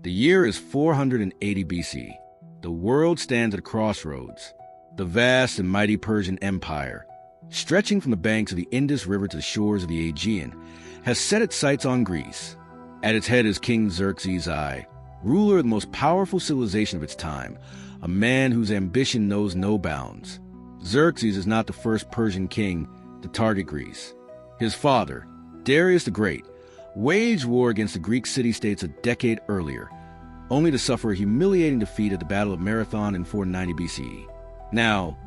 The year is 480 BC. The world stands at a crossroads. The vast and mighty Persian Empire, stretching from the banks of the Indus River to the shores of the Aegean, has set its sights on Greece. At its head is King Xerxes I, ruler of the most powerful civilization of its time, a man whose ambition knows no bounds. Xerxes is not the first Persian king to target Greece. His father, Darius the Great, waged war against the Greek city-states a decade earlier, only to suffer a humiliating defeat at the Battle of Marathon in 490 BCE. Now,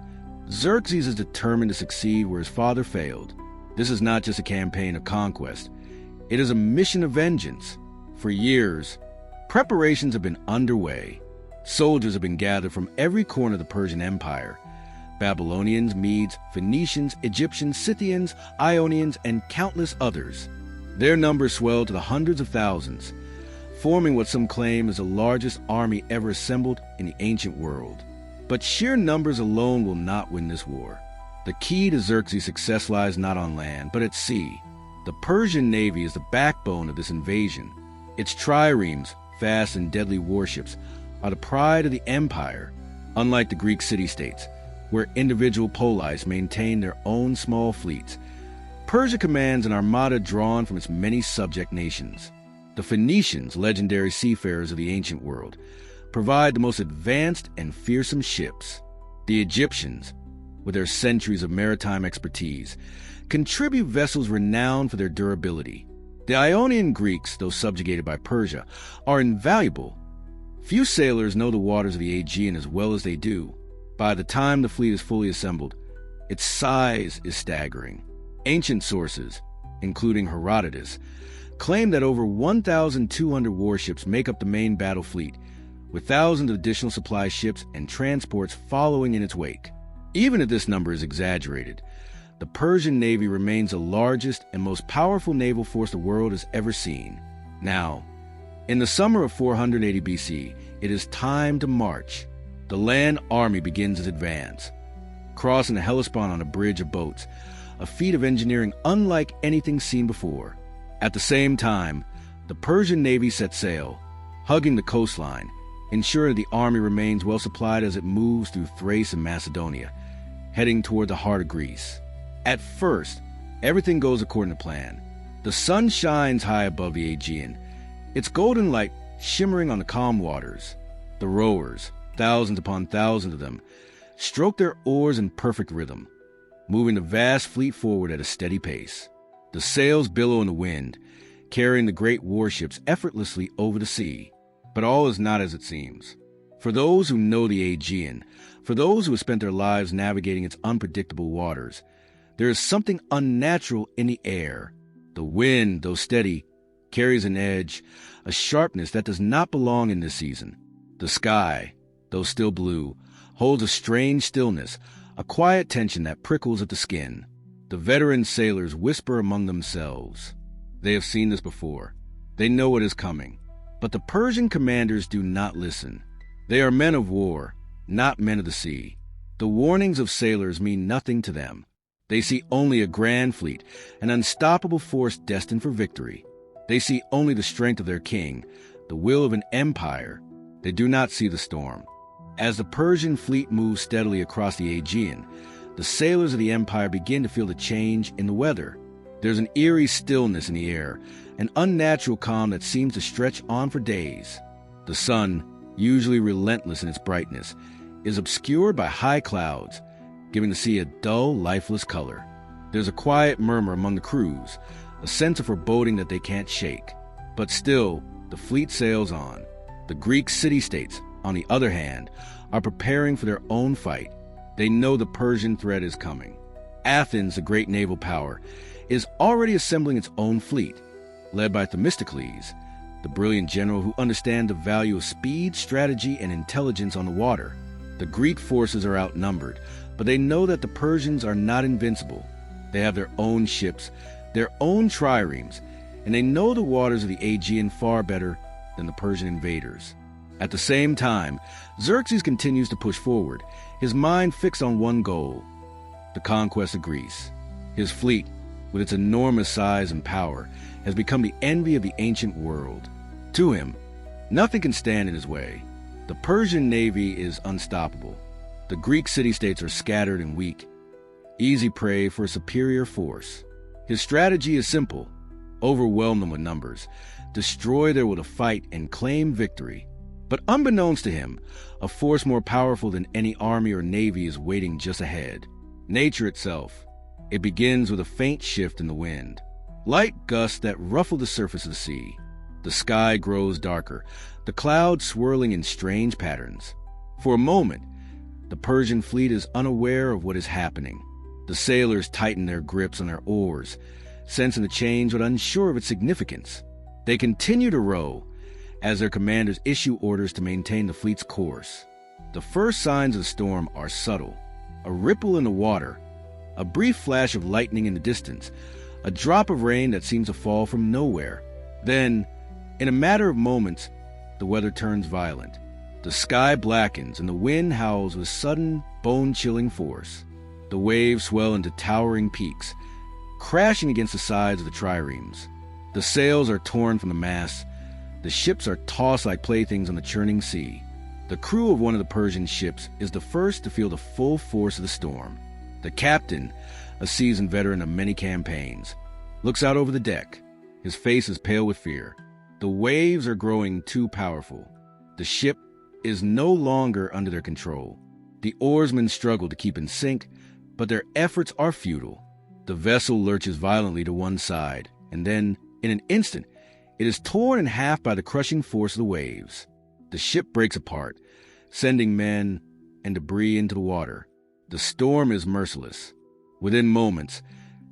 Xerxes is determined to succeed where his father failed. This is not just a campaign of conquest. It is a mission of vengeance. For years, preparations have been underway. Soldiers have been gathered from every corner of the Persian Empire. Babylonians, Medes, Phoenicians, Egyptians, Scythians, Ionians, and countless others. Their numbers swell to the hundreds of thousands, forming what some claim is the largest army ever assembled in the ancient world. But sheer numbers alone will not win this war. The key to Xerxes' success lies not on land, but at sea. The Persian navy is the backbone of this invasion. Its triremes, fast and deadly warships, are the pride of the empire, unlike the Greek city-states, where individual poleis maintain their own small fleets. Persia commands an armada drawn from its many subject nations. The Phoenicians, legendary seafarers of the ancient world, provide the most advanced and fearsome ships. The Egyptians, with their centuries of maritime expertise, contribute vessels renowned for their durability. The Ionian Greeks, though subjugated by Persia, are invaluable. Few sailors know the waters of the Aegean as well as they do. By the time the fleet is fully assembled, its size is staggering. Ancient sources, including Herodotus, claim that over 1,200 warships make up the main battle fleet, with thousands of additional supply ships and transports following in its wake. Even if this number is exaggerated, the Persian navy remains the largest and most powerful naval force the world has ever seen. Now, in the summer of 480 BC, it is time to march. The land army begins its advance, crossing the Hellespont on a bridge of boats, a feat of engineering unlike anything seen before. At the same time, the Persian navy sets sail, hugging the coastline, ensuring the army remains well supplied as it moves through Thrace and Macedonia, heading toward the heart of Greece. At first, everything goes according to plan. The sun shines high above the Aegean, its golden light shimmering on the calm waters. The rowers, thousands upon thousands of them, stroke their oars in perfect rhythm, moving the vast fleet forward at a steady pace. The sails billow in the wind, carrying the great warships effortlessly over the sea. But all is not as it seems. For those who know the Aegean, for those who have spent their lives navigating its unpredictable waters, there is something unnatural in the air. The wind, though steady, carries an edge, a sharpness that does not belong in this season. The sky, though still blue, holds a strange stillness, a quiet tension that prickles at the skin. The veteran sailors whisper among themselves. They have seen this before. They know what is coming. But the Persian commanders do not listen. They are men of war, not men of the sea. The warnings of sailors mean nothing to them. They see only a grand fleet, an unstoppable force destined for victory. They see only the strength of their king, the will of an empire. They do not see the storm. As the Persian fleet moves steadily across the Aegean, the sailors of the empire begin to feel the change in the weather. There's an eerie stillness in the air, an unnatural calm that seems to stretch on for days. The sun, usually relentless in its brightness, is obscured by high clouds, giving the sea a dull, lifeless color. There's a quiet murmur among the crews, a sense of foreboding that they can't shake. But still, the fleet sails on. The Greek city-states, on the other hand, are preparing for their own fight. They know the Persian threat is coming. Athens, the great naval power, is already assembling its own fleet, led by Themistocles, the brilliant general who understands the value of speed, strategy, and intelligence on the water. The Greek forces are outnumbered, but they know that the Persians are not invincible. They have their own ships, their own triremes, and they know the waters of the Aegean far better than the Persian invaders. At the same time, Xerxes continues to push forward, his mind fixed on one goal: the conquest of Greece. His fleet, with its enormous size and power, has become the envy of the ancient world. To him, Nothing can stand in his way. The Persian navy is unstoppable. The Greek city-states are scattered and weak, easy prey for a superior force. His strategy is simple: overwhelm them with numbers, destroy their will to fight, and claim victory. But unbeknownst to him, a force more powerful than any army or navy is waiting just ahead. Nature itself. It begins with a faint shift in the wind. Light gusts that ruffle the surface of the sea. The sky grows darker, the clouds swirling in strange patterns. For a moment, the Persian fleet is unaware of what is happening. The sailors tighten their grips on their oars, sensing the change but unsure of its significance. They continue to row as their commanders issue orders to maintain the fleet's course. The first signs of the storm are subtle: a ripple in the water, a brief flash of lightning in the distance, a drop of rain that seems to fall from nowhere. Then, in a matter of moments, the weather turns violent. The sky blackens and the wind howls with sudden, bone-chilling force. The waves swell into towering peaks, crashing against the sides of the triremes. The sails are torn from the masts. The ships are tossed like playthings on the churning sea. The crew of one of the Persian ships is the first to feel the full force of the storm. The captain, a seasoned veteran of many campaigns, looks out over the deck. His face is pale with fear. The waves are growing too powerful. The ship is no longer under their control. The oarsmen struggle to keep in sync, but their efforts are futile. The vessel lurches violently to one side, and then, in an instant, it is torn in half by the crushing force of the waves. The ship breaks apart, sending men and debris into the water. The storm is merciless. Within moments,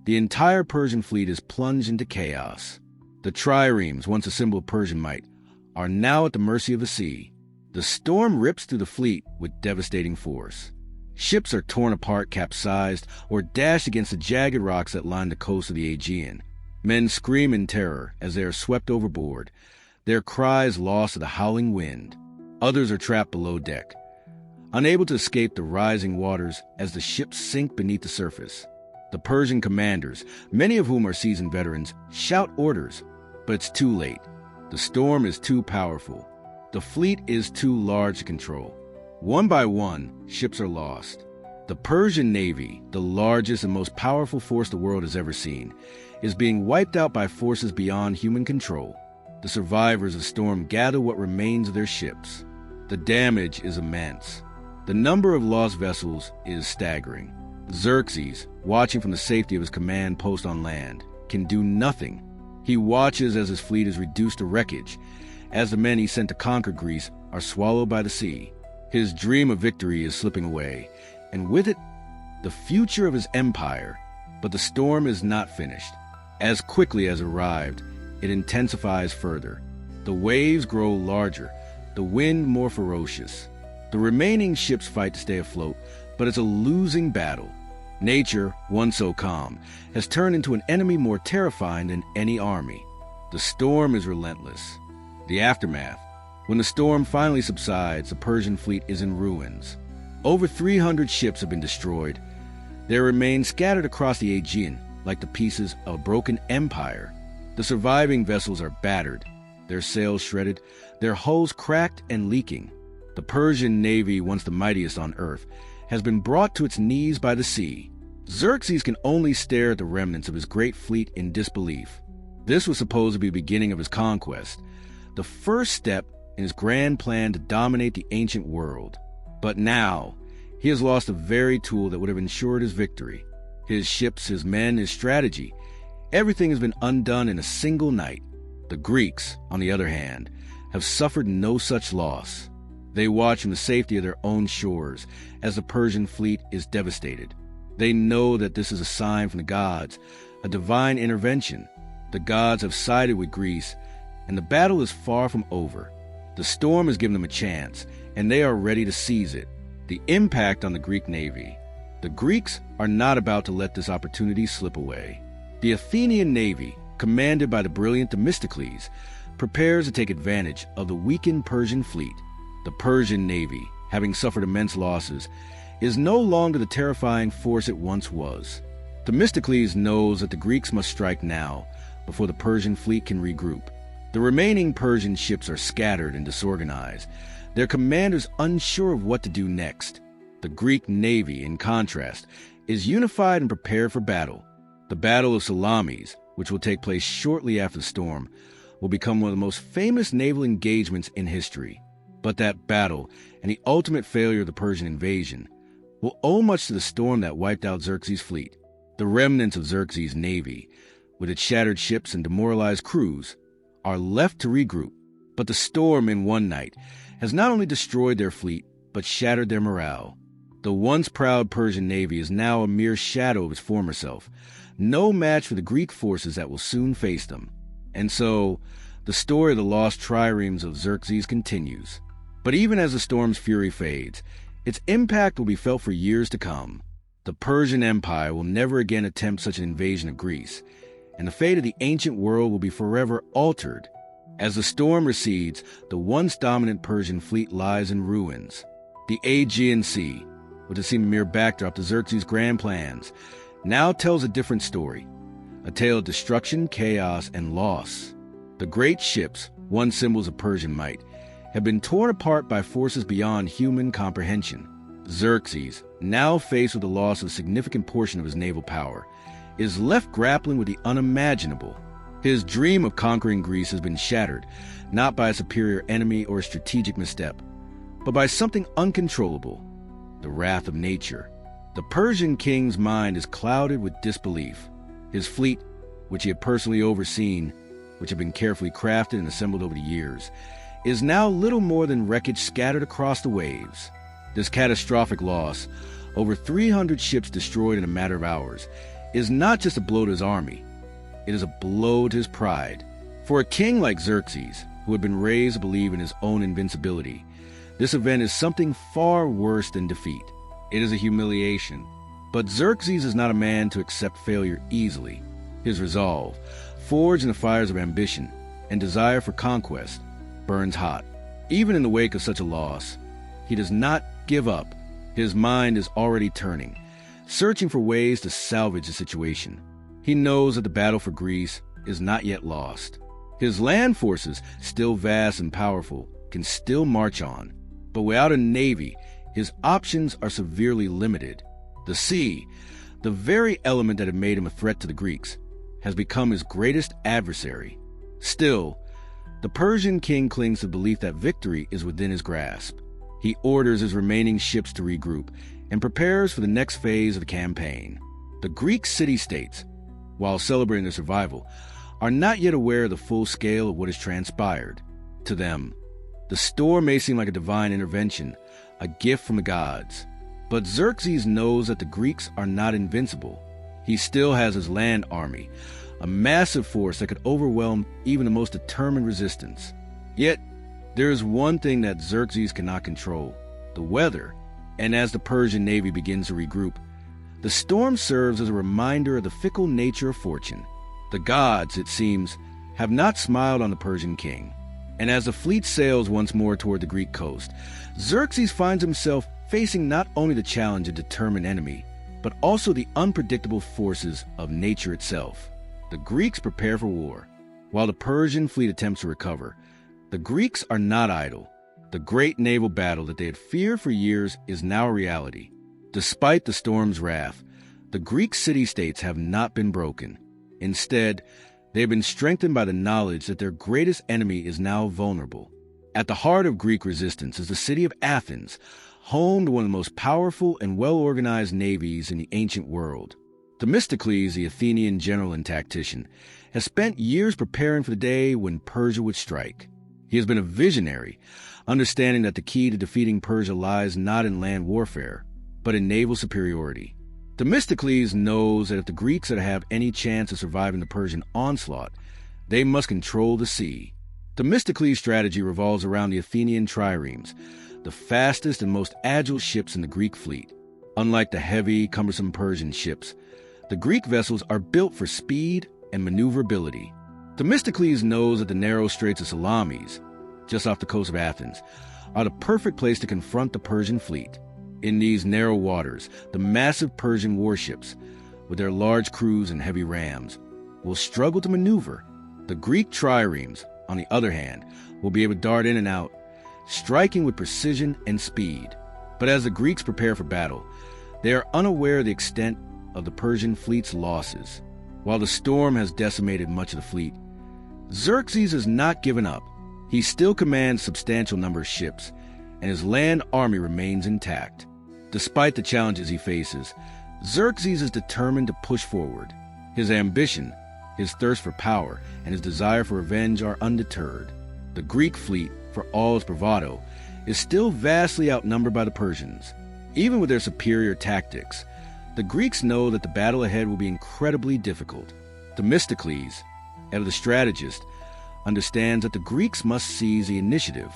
the entire Persian fleet is plunged into chaos. The triremes, once a symbol of Persian might, are now at the mercy of the sea. The storm rips through the fleet with devastating force. Ships are torn apart, capsized, or dashed against the jagged rocks that line the coast of the Aegean. Men scream in terror as they are swept overboard, their cries lost to the howling wind. Others are trapped below deck, unable to escape the rising waters as the ships sink beneath the surface. The Persian commanders, many of whom are seasoned veterans, shout orders, but it's too late. The storm is too powerful. The fleet is too large to control. One by one, ships are lost. The Persian navy, the largest and most powerful force the world has ever seen, is being wiped out by forces beyond human control. The survivors of the storm gather what remains of their ships. The damage is immense. The number of lost vessels is staggering. Xerxes, watching from the safety of his command post on land, can do nothing. He watches as his fleet is reduced to wreckage, as the men he sent to conquer Greece are swallowed by the sea. His dream of victory is slipping away, and with it, the future of his empire. But the storm is not finished. As quickly as it arrived, it intensifies further. The waves grow larger, the wind more ferocious. The remaining ships fight to stay afloat, but it's a losing battle. Nature, once so calm, has turned into an enemy more terrifying than any army. The storm is relentless. The aftermath. When the storm finally subsides, the Persian fleet is in ruins. Over 300 ships have been destroyed. They remain scattered across the Aegean like the pieces of a broken empire. The surviving vessels are battered, their sails shredded, their hulls cracked and leaking. The Persian navy, once the mightiest on earth, has been brought to its knees by the sea. Xerxes can only stare at the remnants of his great fleet in disbelief. This was supposed to be the beginning of his conquest, the first step in his grand plan to dominate the ancient world. But now, he has lost the very tool that would have ensured his victory. His ships, his men, his strategy. Everything has been undone in a single night. The Greeks, on the other hand, have suffered no such loss. They watch from the safety of their own shores as the Persian fleet is devastated. They know that this is a sign from the gods, a divine intervention. The gods have sided with Greece, and the battle is far from over. The storm has given them a chance, and they are ready to seize it. The impact on the Greek navy. The Greeks are not about to let this opportunity slip away. The Athenian navy, commanded by the brilliant Themistocles, prepares to take advantage of the weakened Persian fleet. The Persian navy, having suffered immense losses, is no longer the terrifying force it once was. Themistocles knows that the Greeks must strike now, before the Persian fleet can regroup. The remaining Persian ships are scattered and disorganized, their commanders unsure of what to do next. The Greek navy, in contrast, is unified and prepared for battle. The Battle of Salamis, which will take place shortly after the storm, will become one of the most famous naval engagements in history. But that battle, and the ultimate failure of the Persian invasion, will owe much to the storm that wiped out Xerxes' fleet. The remnants of Xerxes' navy, with its shattered ships and demoralized crews, are left to regroup. But the storm in one night has not only destroyed their fleet, but shattered their morale. The once proud Persian navy is now a mere shadow of its former self, no match for the Greek forces that will soon face them. And so, the story of the lost triremes of Xerxes continues. But even as the storm's fury fades, its impact will be felt for years to come. The Persian Empire will never again attempt such an invasion of Greece, and the fate of the ancient world will be forever altered. As the storm recedes, the once dominant Persian fleet lies in ruins. The Aegean Sea, which had seemed a mere backdrop to Xerxes' grand plans, now tells a different story, a tale of destruction, chaos, and loss. The great ships, once symbols of Persian might, have been torn apart by forces beyond human comprehension. Xerxes, now faced with the loss of a significant portion of his naval power, is left grappling with the unimaginable. His dream of conquering Greece has been shattered, not by a superior enemy or a strategic misstep, but by something uncontrollable, the wrath of nature. The Persian king's mind is clouded with disbelief. His fleet, which he had personally overseen, which had been carefully crafted and assembled over the years, is now little more than wreckage scattered across the waves. This catastrophic loss, over 300 ships destroyed in a matter of hours, is not just a blow to his army. It is a blow to his pride. For a king like Xerxes, who had been raised to believe in his own invincibility, this event is something far worse than defeat. It is a humiliation. But Xerxes is not a man to accept failure easily. His resolve, forged in the fires of ambition and desire for conquest, burns hot. Even in the wake of such a loss, he does not give up. His mind is already turning, searching for ways to salvage the situation. He knows that the battle for Greece is not yet lost. His land forces, still vast and powerful, can still march on. But without a navy, his options are severely limited. The sea, the very element that had made him a threat to the Greeks, has become his greatest adversary. Still, the Persian king clings to the belief that victory is within his grasp. He orders his remaining ships to regroup and prepares for the next phase of the campaign. The Greek city-states, while celebrating their survival, are not yet aware of the full scale of what has transpired. To them, the storm may seem like a divine intervention, a gift from the gods. But Xerxes knows that the Greeks are not invincible. He still has his land army, a massive force that could overwhelm even the most determined resistance. Yet, there is one thing that Xerxes cannot control: the weather. And as the Persian navy begins to regroup, the storm serves as a reminder of the fickle nature of fortune. The gods, it seems, have not smiled on the Persian king. And as the fleet sails once more toward the Greek coast, Xerxes finds himself facing not only the challenge of a determined enemy, but also the unpredictable forces of nature itself. The Greeks prepare for war. While the Persian fleet attempts to recover, the Greeks are not idle. The great naval battle that they had feared for years is now a reality. Despite the storm's wrath, the Greek city-states have not been broken. Instead, they have been strengthened by the knowledge that their greatest enemy is now vulnerable. At the heart of Greek resistance is the city of Athens, home to one of the most powerful and well-organized navies in the ancient world. Themistocles, the Athenian general and tactician, has spent years preparing for the day when Persia would strike. He has been a visionary, understanding that the key to defeating Persia lies not in land warfare, but in naval superiority. Themistocles knows that if the Greeks are to have any chance of surviving the Persian onslaught, they must control the sea. Themistocles' strategy revolves around the Athenian triremes, the fastest and most agile ships in the Greek fleet. Unlike the heavy, cumbersome Persian ships, the Greek vessels are built for speed and maneuverability. Themistocles knows that the narrow straits of Salamis, just off the coast of Athens, are the perfect place to confront the Persian fleet. In these narrow waters, the massive Persian warships, with their large crews and heavy rams, will struggle to maneuver. The Greek triremes, on the other hand, will be able to dart in and out, striking with precision and speed. But as the Greeks prepare for battle, they are unaware of the extent of the Persian fleet's losses. While the storm has decimated much of the fleet, Xerxes has not given up. He still commands a substantial number of ships, and his land army remains intact. Despite the challenges he faces, Xerxes is determined to push forward. His ambition, his thirst for power, and his desire for revenge are undeterred. The Greek fleet, for all its bravado, is still vastly outnumbered by the Persians. Even with their superior tactics, the Greeks know that the battle ahead will be incredibly difficult. Themistocles, head of the strategist, understands that the Greeks must seize the initiative.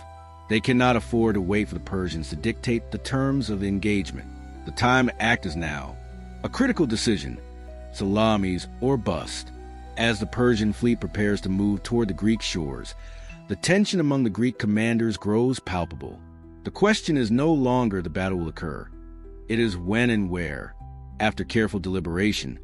They cannot afford to wait for the Persians to dictate the terms of the engagement. The time to act is now. A critical decision, Salamis or bust. As the Persian fleet prepares to move toward the Greek shores, the tension among the Greek commanders grows palpable. The question is no longer the battle will occur. It is when and where. After careful deliberation,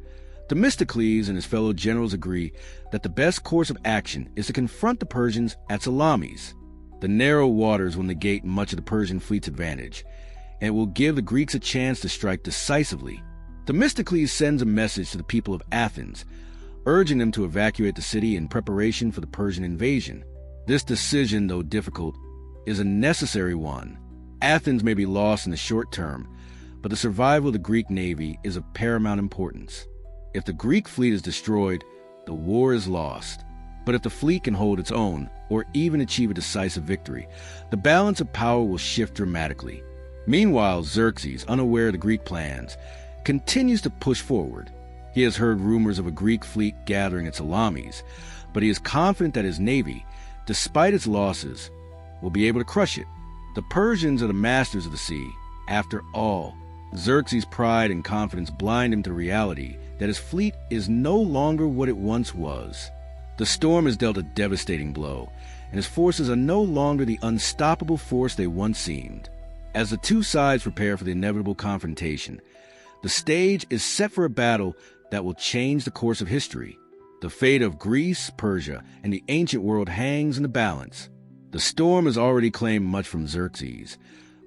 Themistocles and his fellow generals agree that the best course of action is to confront the Persians at Salamis. The narrow waters will negate much of the Persian fleet's advantage, and it will give the Greeks a chance to strike decisively. Themistocles sends a message to the people of Athens, urging them to evacuate the city in preparation for the Persian invasion. This decision, though difficult, is a necessary one. Athens may be lost in the short term, but the survival of the Greek navy is of paramount importance. If the Greek fleet is destroyed, the war is lost. But if the fleet can hold its own, or even achieve a decisive victory, the balance of power will shift dramatically. Meanwhile, Xerxes, unaware of the Greek plans, continues to push forward. He has heard rumors of a Greek fleet gathering at Salamis, but he is confident that his navy, despite its losses, will be able to crush it. The Persians are the masters of the sea. After all, Xerxes' pride and confidence blind him to reality that his fleet is no longer what it once was. The storm has dealt a devastating blow, and his forces are no longer the unstoppable force they once seemed. As the two sides prepare for the inevitable confrontation, the stage is set for a battle that will change the course of history. The fate of Greece, Persia, and the ancient world hangs in the balance. The storm has already claimed much from Xerxes,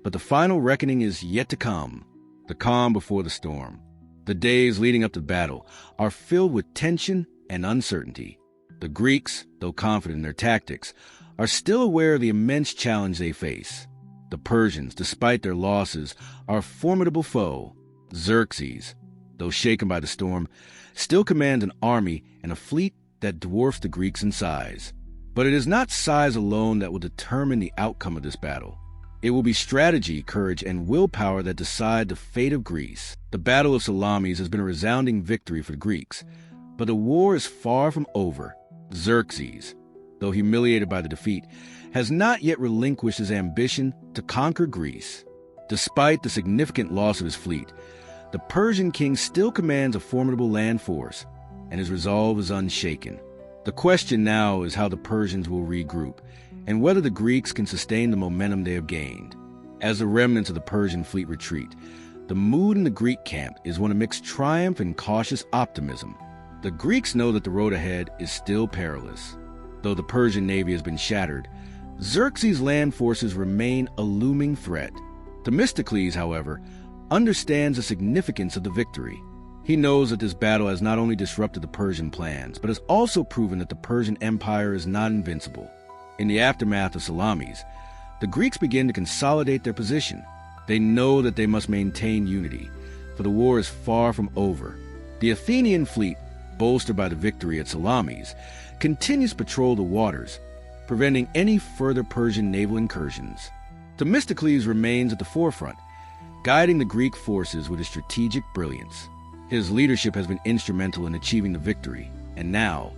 but the final reckoning is yet to come, the calm before the storm. The days leading up to battle are filled with tension and uncertainty. The Greeks, though confident in their tactics, are still aware of the immense challenge they face. The Persians, despite their losses, are a formidable foe. Xerxes, though shaken by the storm, still commands an army and a fleet that dwarfs the Greeks in size. But it is not size alone that will determine the outcome of this battle. It will be strategy, courage, and willpower that decide the fate of Greece. The Battle of Salamis has been a resounding victory for the Greeks, but the war is far from over. Xerxes, though humiliated by the defeat, has not yet relinquished his ambition to conquer Greece. Despite the significant loss of his fleet, the Persian king still commands a formidable land force, and his resolve is unshaken. The question now is how the Persians will regroup, and whether the Greeks can sustain the momentum they have gained. As the remnants of the Persian fleet retreat, the mood in the Greek camp is one of mixed triumph and cautious optimism. The Greeks know that the road ahead is still perilous. Though the Persian navy has been shattered, Xerxes' land forces remain a looming threat. Themistocles, however, understands the significance of the victory. He knows that this battle has not only disrupted the Persian plans, but has also proven that the Persian Empire is not invincible. In the aftermath of Salamis, the Greeks begin to consolidate their position. They know that they must maintain unity, for the war is far from over. The Athenian fleet, bolstered by the victory at Salamis, continues to patrol the waters, preventing any further Persian naval incursions. Themistocles remains at the forefront, guiding the Greek forces with his strategic brilliance. His leadership has been instrumental in achieving the victory, and now,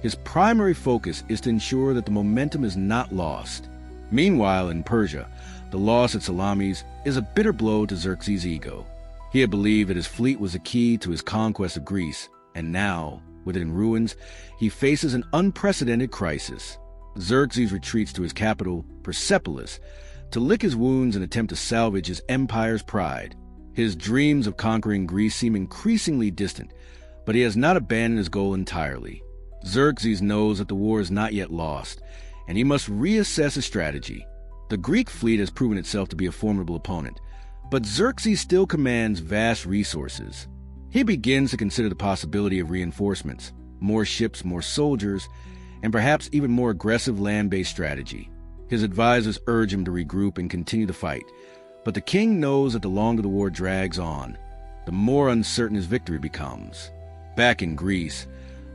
his primary focus is to ensure that the momentum is not lost. Meanwhile, in Persia, the loss at Salamis is a bitter blow to Xerxes' ego. He had believed that his fleet was the key to his conquest of Greece, and now, with it in ruins, he faces an unprecedented crisis. Xerxes retreats to his capital, Persepolis, to lick his wounds and attempt to salvage his empire's pride. His dreams of conquering Greece seem increasingly distant, but he has not abandoned his goal entirely. Xerxes knows that the war is not yet lost, and he must reassess his strategy. The Greek fleet has proven itself to be a formidable opponent, but Xerxes still commands vast resources. He begins to consider the possibility of reinforcements, more ships, more soldiers, and perhaps even more aggressive land-based strategy. His advisors urge him to regroup and continue the fight, but the king knows that the longer the war drags on, the more uncertain his victory becomes. Back in Greece,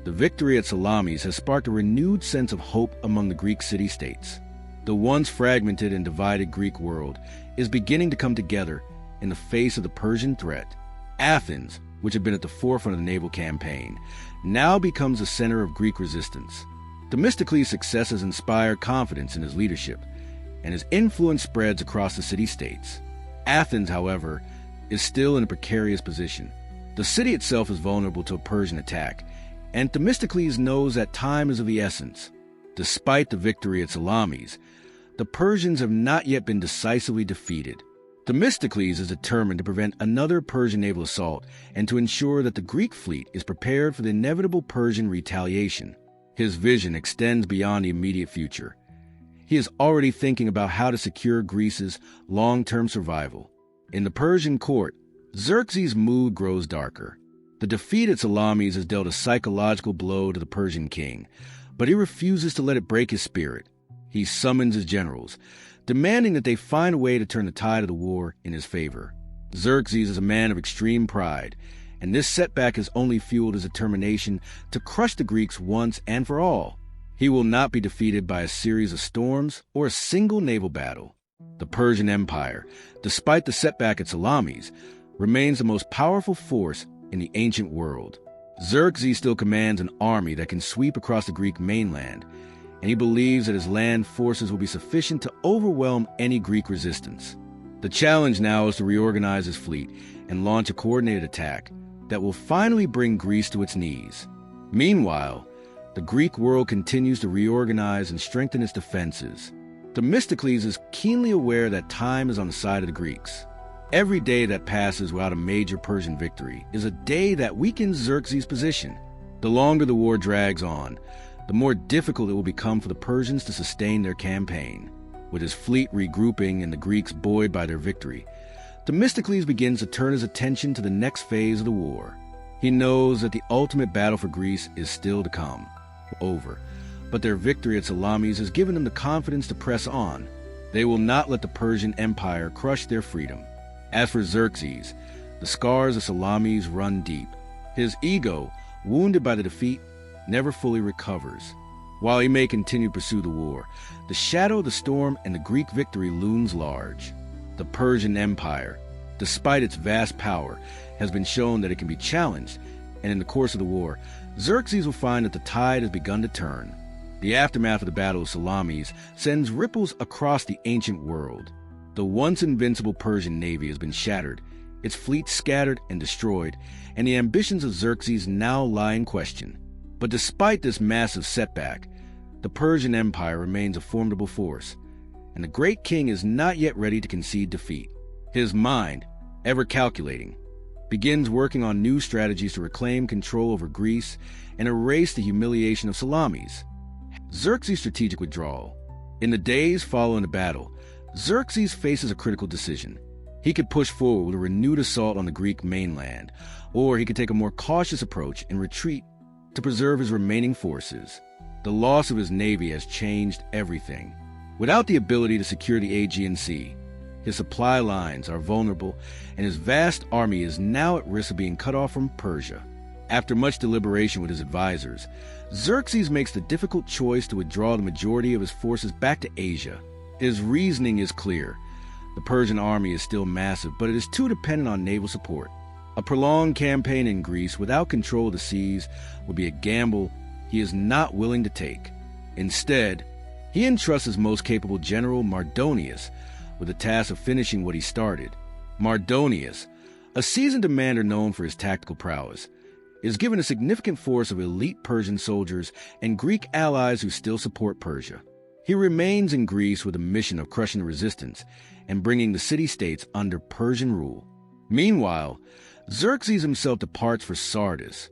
the victory at Salamis has sparked a renewed sense of hope among the Greek city-states. The once fragmented and divided Greek world is beginning to come together in the face of the Persian threat. Athens, which had been at the forefront of the naval campaign, now becomes the center of Greek resistance. Themistocles' success has inspired confidence in his leadership, and his influence spreads across the city-states. Athens, however, is still in a precarious position. The city itself is vulnerable to a Persian attack, and Themistocles knows that time is of the essence. Despite the victory at Salamis, the Persians have not yet been decisively defeated. Themistocles is determined to prevent another Persian naval assault and to ensure that the Greek fleet is prepared for the inevitable Persian retaliation. His vision extends beyond the immediate future. He is already thinking about how to secure Greece's long-term survival. In the Persian court, Xerxes' mood grows darker. The defeat at Salamis has dealt a psychological blow to the Persian king, but he refuses to let it break his spirit. He summons his generals, demanding that they find a way to turn the tide of the war in his favor. Xerxes is a man of extreme pride, and this setback has only fueled his determination to crush the Greeks once and for all. He will not be defeated by a series of storms or a single naval battle. The Persian Empire, despite the setback at Salamis, remains the most powerful force in the ancient world. Xerxes still commands an army that can sweep across the Greek mainland, and he believes that his land forces will be sufficient to overwhelm any Greek resistance. The challenge now is to reorganize his fleet and launch a coordinated attack that will finally bring Greece to its knees. Meanwhile, the Greek world continues to reorganize and strengthen its defenses. Themistocles is keenly aware that time is on the side of the Greeks. Every day that passes without a major Persian victory is a day that weakens Xerxes' position. The longer the war drags on, the more difficult it will become for the Persians to sustain their campaign. With his fleet regrouping and the Greeks buoyed by their victory, Themistocles begins to turn his attention to the next phase of the war. He knows that the ultimate battle for Greece is still to come. But their victory at Salamis has given them the confidence to press on. They will not let the Persian Empire crush their freedom. As for Xerxes, the scars of Salamis run deep. His ego, wounded by the defeat, never fully recovers. While he may continue to pursue the war, the shadow of the storm and the Greek victory looms large. The Persian Empire, despite its vast power, has been shown that it can be challenged, and in the course of the war, Xerxes will find that the tide has begun to turn. The aftermath of the Battle of Salamis sends ripples across the ancient world. The once invincible Persian navy has been shattered, its fleet scattered and destroyed, and the ambitions of Xerxes now lie in question. But despite this massive setback, the Persian Empire remains a formidable force, and the great king is not yet ready to concede defeat. His mind, ever calculating, begins working on new strategies to reclaim control over Greece and erase the humiliation of Salamis. Xerxes' strategic withdrawal. In the days following the battle, Xerxes faces a critical decision. He could push forward with a renewed assault on the Greek mainland, or he could take a more cautious approach and retreat to preserve his remaining forces. The loss of his navy has changed everything. Without the ability to secure the Aegean Sea, his supply lines are vulnerable, and his vast army is now at risk of being cut off from Persia. After much deliberation with his advisors, Xerxes makes the difficult choice to withdraw the majority of his forces back to Asia. His reasoning is clear. The Persian army is still massive, but it is too dependent on naval support. A prolonged campaign in Greece without control of the seas would be a gamble he is not willing to take. Instead, he entrusts his most capable general, Mardonius, with the task of finishing what he started. Mardonius, a seasoned commander known for his tactical prowess, is given a significant force of elite Persian soldiers and Greek allies who still support Persia. He remains in Greece with a mission of crushing the resistance and bringing the city-states under Persian rule. Meanwhile, Xerxes himself departs for Sardis.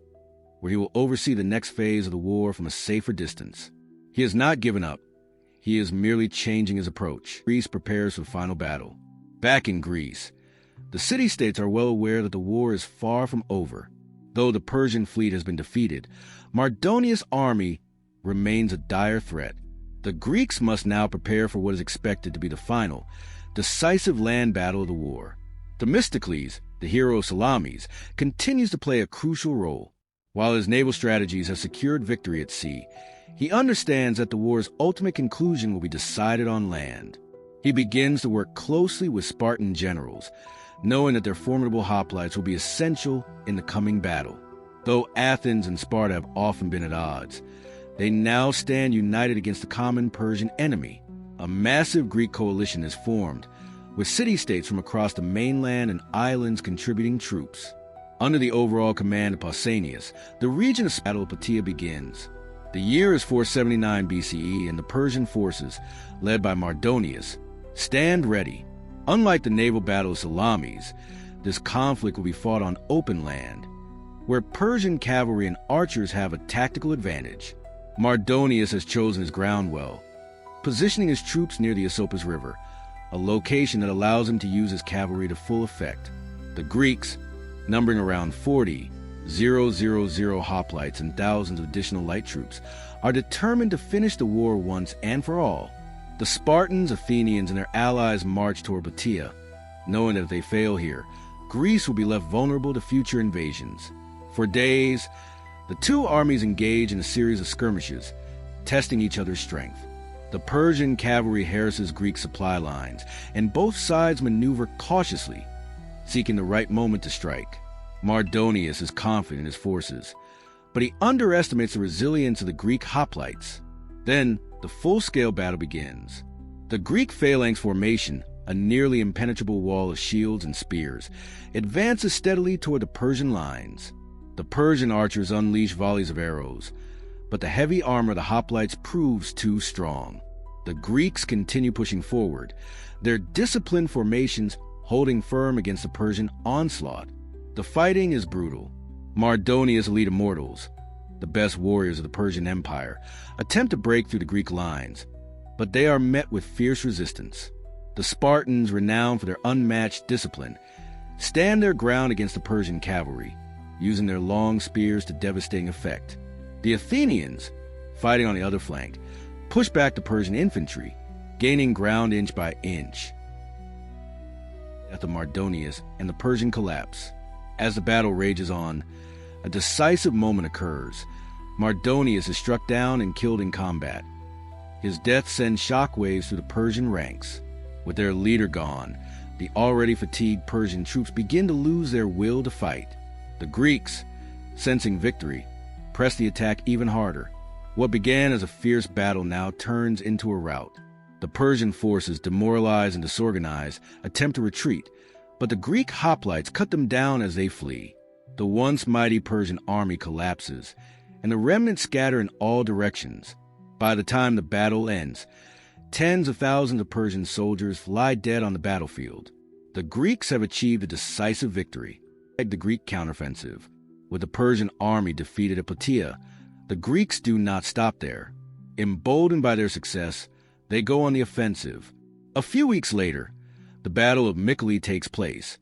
where he will oversee the next phase of the war from a safer distance. He has not given up. He is merely changing his approach. Greece prepares for the final battle. Back in Greece, the city-states are well aware that the war is far from over. Though the Persian fleet has been defeated, Mardonius' army remains a dire threat. The Greeks must now prepare for what is expected to be the final, decisive land battle of the war. Themistocles, the hero of Salamis, continues to play a crucial role. While his naval strategies have secured victory at sea, he understands that the war's ultimate conclusion will be decided on land. He begins to work closely with Spartan generals, knowing that their formidable hoplites will be essential in the coming battle. Though Athens and Sparta have often been at odds, they now stand united against the common Persian enemy. A massive Greek coalition is formed, with city-states from across the mainland and islands contributing troops. Under the overall command of Pausanias, the region of Battle of Plataea begins. The year is 479 BCE, and the Persian forces, led by Mardonius, stand ready. Unlike the naval Battle of Salamis, this conflict will be fought on open land, where Persian cavalry and archers have a tactical advantage. Mardonius has chosen his ground well, positioning his troops near the Asopus River, a location that allows him to use his cavalry to full effect. The Greeks, numbering around 40,000 hoplites and thousands of additional light troops, are determined to finish the war once and for all. The Spartans, Athenians, and their allies march toward Plataea, knowing that if they fail here, Greece will be left vulnerable to future invasions. For days, the two armies engage in a series of skirmishes, testing each other's strength. The Persian cavalry harasses Greek supply lines, and both sides maneuver cautiously, seeking the right moment to strike. Mardonius is confident in his forces, but he underestimates the resilience of the Greek hoplites. Then, the full-scale battle begins. The Greek phalanx formation, a nearly impenetrable wall of shields and spears, advances steadily toward the Persian lines. The Persian archers unleash volleys of arrows, but the heavy armor of the hoplites proves too strong. The Greeks continue pushing forward, their disciplined formations holding firm against the Persian onslaught. The fighting is brutal. Mardonius' elite immortals, the best warriors of the Persian Empire, attempt to break through the Greek lines, but they are met with fierce resistance. The Spartans, renowned for their unmatched discipline, stand their ground against the Persian cavalry, using their long spears to devastating effect. The Athenians, fighting on the other flank, push back the Persian infantry, gaining ground inch by inch. At the Mardonius and the Persian collapse. As the battle rages on, a decisive moment occurs. Mardonius is struck down and killed in combat. His death sends shockwaves through the Persian ranks. With their leader gone, the already fatigued Persian troops begin to lose their will to fight. The Greeks, sensing victory, press the attack even harder. What began as a fierce battle now turns into a rout. The Persian forces, demoralized and disorganized, attempt to retreat, but the Greek hoplites cut them down as they flee. The once mighty Persian army collapses, and the remnants scatter in all directions. By the time the battle ends, tens of thousands of Persian soldiers lie dead on the battlefield. The Greeks have achieved a decisive victory. The Greek counteroffensive. With the Persian army defeated at Plataea, the Greeks do not stop there. Emboldened by their success, they go on the offensive. A few weeks later, the Battle of Mycale takes place,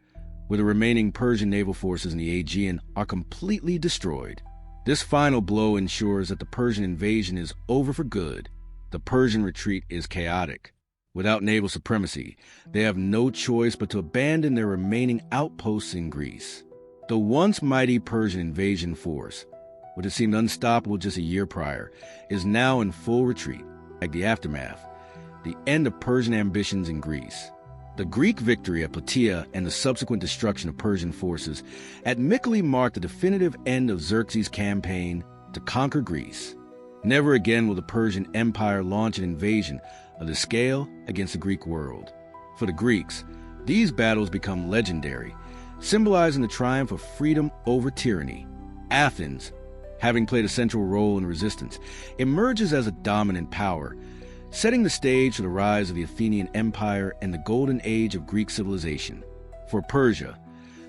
where the remaining Persian naval forces in the Aegean are completely destroyed. This final blow ensures that the Persian invasion is over for good. The Persian retreat is chaotic. Without naval supremacy, they have no choice but to abandon their remaining outposts in Greece. The once mighty Persian invasion force, which had seemed unstoppable just a year prior, is now in full retreat. Like the aftermath, the end of Persian ambitions in Greece. The Greek victory at Plataea and the subsequent destruction of Persian forces at Mycale marked the definitive end of Xerxes' campaign to conquer Greece. Never again will the Persian Empire launch an invasion of the scale against the Greek world. For the Greeks, these battles become legendary, symbolizing the triumph of freedom over tyranny. Athens, having played a central role in resistance, emerges as a dominant power, setting the stage for the rise of the Athenian Empire and the golden age of Greek civilization. For Persia,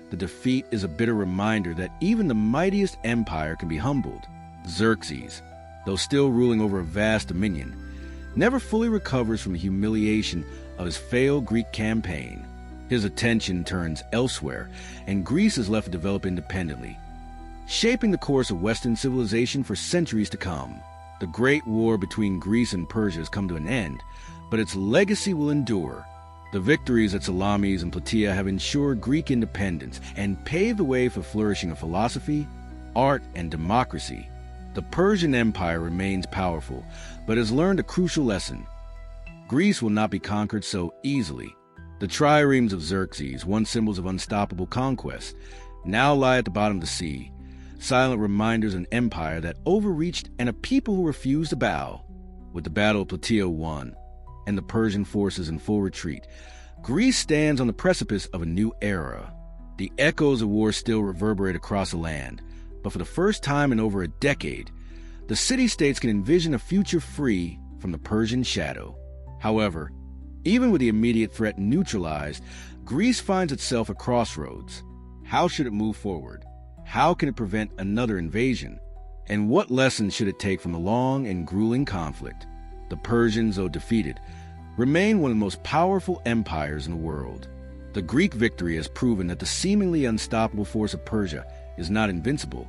the defeat is a bitter reminder that even the mightiest empire can be humbled. Xerxes, though still ruling over a vast dominion, never fully recovers from the humiliation of his failed Greek campaign. His attention turns elsewhere, and Greece is left to develop independently, shaping the course of Western civilization for centuries to come. The Great War between Greece and Persia has come to an end, but its legacy will endure. The victories at Salamis and Plataea have ensured Greek independence and paved the way for flourishing of philosophy, art, and democracy. The Persian Empire remains powerful, but has learned a crucial lesson. Greece will not be conquered so easily. The triremes of Xerxes, once symbols of unstoppable conquest, now lie at the bottom of the sea, silent reminders of an empire that overreached and a people who refused to bow. With the Battle of Plataea won, and the Persian forces in full retreat, Greece stands on the precipice of a new era. The echoes of war still reverberate across the land, but for the first time in over a decade, the city-states can envision a future free from the Persian shadow. However, even with the immediate threat neutralized, Greece finds itself at crossroads. How should it move forward? How can it prevent another invasion? And what lessons should it take from the long and grueling conflict? The Persians, though defeated, remain one of the most powerful empires in the world. The Greek victory has proven that the seemingly unstoppable force of Persia is not invincible,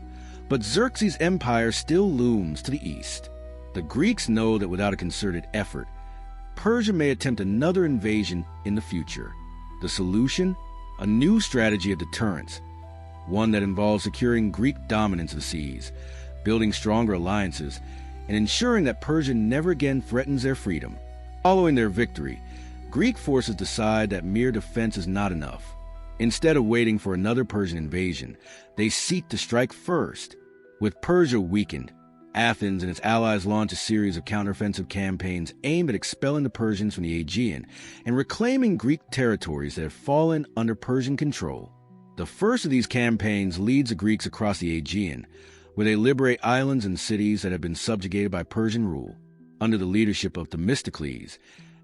but Xerxes' empire still looms to the east. The Greeks know that without a concerted effort, Persia may attempt another invasion in the future. The solution? A new strategy of deterrence, one that involves securing Greek dominance of the seas, building stronger alliances, and ensuring that Persia never again threatens their freedom. Following their victory, Greek forces decide that mere defense is not enough. Instead of waiting for another Persian invasion, they seek to strike first. With Persia weakened, Athens and its allies launch a series of counteroffensive campaigns aimed at expelling the Persians from the Aegean and reclaiming Greek territories that have fallen under Persian control. The first of these campaigns leads the Greeks across the Aegean, where they liberate islands and cities that have been subjugated by Persian rule. Under the leadership of Themistocles,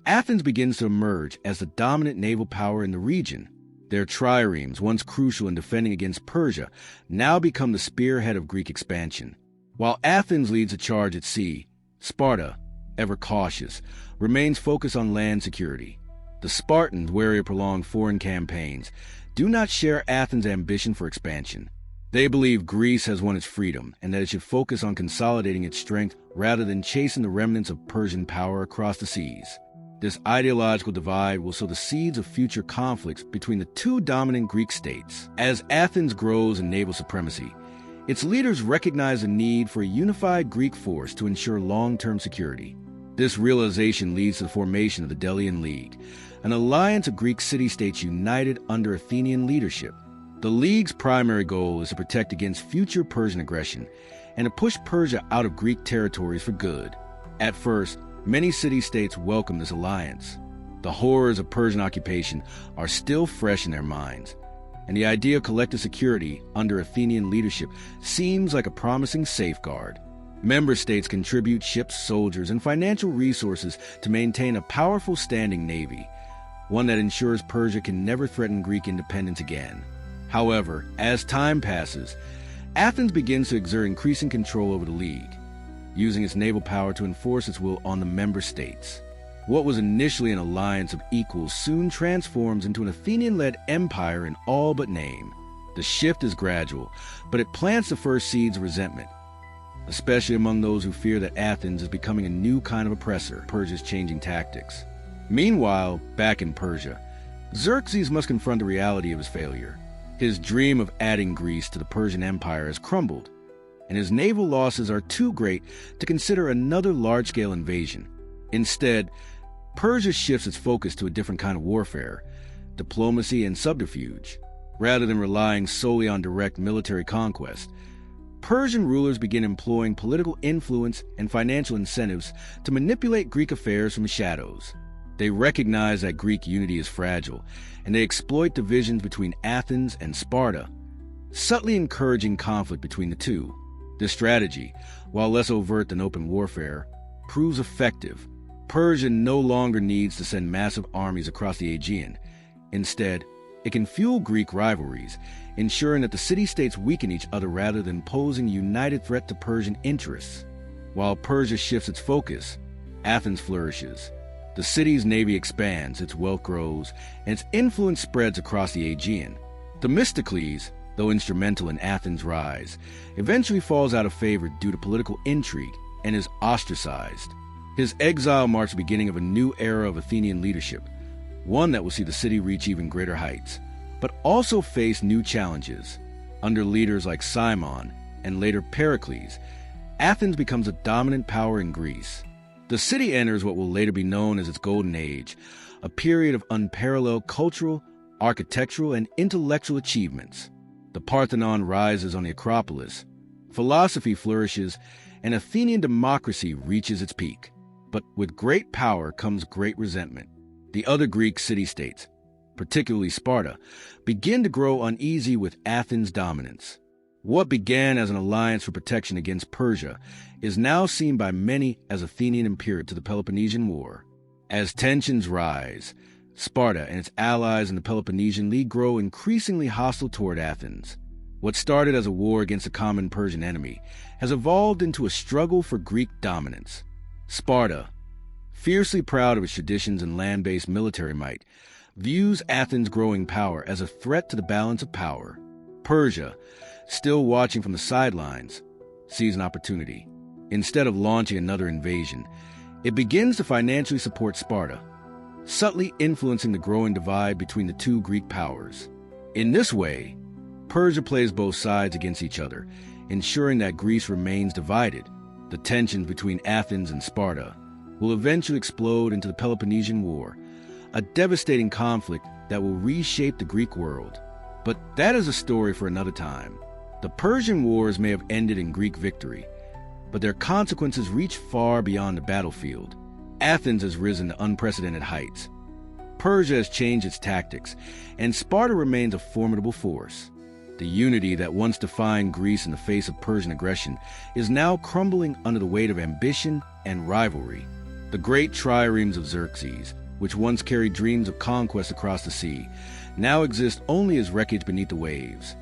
Athens begins to emerge as the dominant naval power in the region. Their triremes, once crucial in defending against Persia, now become the spearhead of Greek expansion. While Athens leads a charge at sea, Sparta, ever cautious, remains focused on land security. The Spartans, wary of prolonged foreign campaigns, do not share Athens' ambition for expansion. They believe Greece has won its freedom and that it should focus on consolidating its strength rather than chasing the remnants of Persian power across the seas. This ideological divide will sow the seeds of future conflicts between the two dominant Greek states. As Athens grows in naval supremacy, its leaders recognize the need for a unified Greek force to ensure long-term security. This realization leads to the formation of the Delian League, an alliance of Greek city-states united under Athenian leadership. The League's primary goal is to protect against future Persian aggression and to push Persia out of Greek territories for good. At first, many city-states welcome this alliance. The horrors of Persian occupation are still fresh in their minds, and the idea of collective security under Athenian leadership seems like a promising safeguard. Member states contribute ships, soldiers, and financial resources to maintain a powerful standing navy, one that ensures Persia can never threaten Greek independence again. However, as time passes, Athens begins to exert increasing control over the League, using its naval power to enforce its will on the member states. What was initially an alliance of equals soon transforms into an Athenian-led empire in all but name. The shift is gradual, but it plants the first seeds of resentment, especially among those who fear that Athens is becoming a new kind of oppressor, Persia's changing tactics. Meanwhile, back in Persia, Xerxes must confront the reality of his failure. His dream of adding Greece to the Persian Empire has crumbled, and his naval losses are too great to consider another large-scale invasion. Instead, Persia shifts its focus to a different kind of warfare, diplomacy and subterfuge. Rather than relying solely on direct military conquest, Persian rulers begin employing political influence and financial incentives to manipulate Greek affairs from the shadows. They recognize that Greek unity is fragile, and they exploit divisions between Athens and Sparta, subtly encouraging conflict between the two. This strategy, while less overt than open warfare, proves effective. Persia no longer needs to send massive armies across the Aegean. Instead, It can fuel Greek rivalries, ensuring that the city-states weaken each other rather than posing a united threat to Persian interests. While Persia shifts its focus, Athens flourishes. The city's navy expands, its wealth grows, and its influence spreads across the Aegean. Themistocles, though instrumental in Athens' rise, eventually falls out of favor due to political intrigue and is ostracized. His exile marks the beginning of a new era of Athenian leadership, one that will see the city reach even greater heights, but also face new challenges. Under leaders like Cimon and later Pericles, Athens becomes a dominant power in Greece. The city enters what will later be known as its Golden Age, a period of unparalleled cultural, architectural, and intellectual achievements. The Parthenon rises on the Acropolis, philosophy flourishes, and Athenian democracy reaches its peak. But with great power comes great resentment. The other Greek city-states, particularly Sparta, begin to grow uneasy with Athens' dominance. What began as an alliance for protection against Persia is now seen by many as Athenian imperator to the Peloponnesian War. As tensions rise, Sparta and its allies in the Peloponnesian League grow increasingly hostile toward Athens. What started as a war against a common Persian enemy has evolved into a struggle for Greek dominance. Sparta, fiercely proud of its traditions and land-based military might, views Athens' growing power as a threat to the balance of power. Persia, still watching from the sidelines, sees an opportunity. Instead of launching another invasion, it begins to financially support Sparta, subtly influencing the growing divide between the two Greek powers. In this way, Persia plays both sides against each other, ensuring that Greece remains divided. The tensions between Athens and Sparta will eventually explode into the Peloponnesian War, a devastating conflict that will reshape the Greek world. But that is a story for another time. The Persian Wars may have ended in Greek victory, but their consequences reach far beyond the battlefield. Athens has risen to unprecedented heights. Persia has changed its tactics, and Sparta remains a formidable force. The unity that once defined Greece in the face of Persian aggression is now crumbling under the weight of ambition and rivalry. The great triremes of Xerxes, which once carried dreams of conquest across the sea, now exist only as wreckage beneath the waves.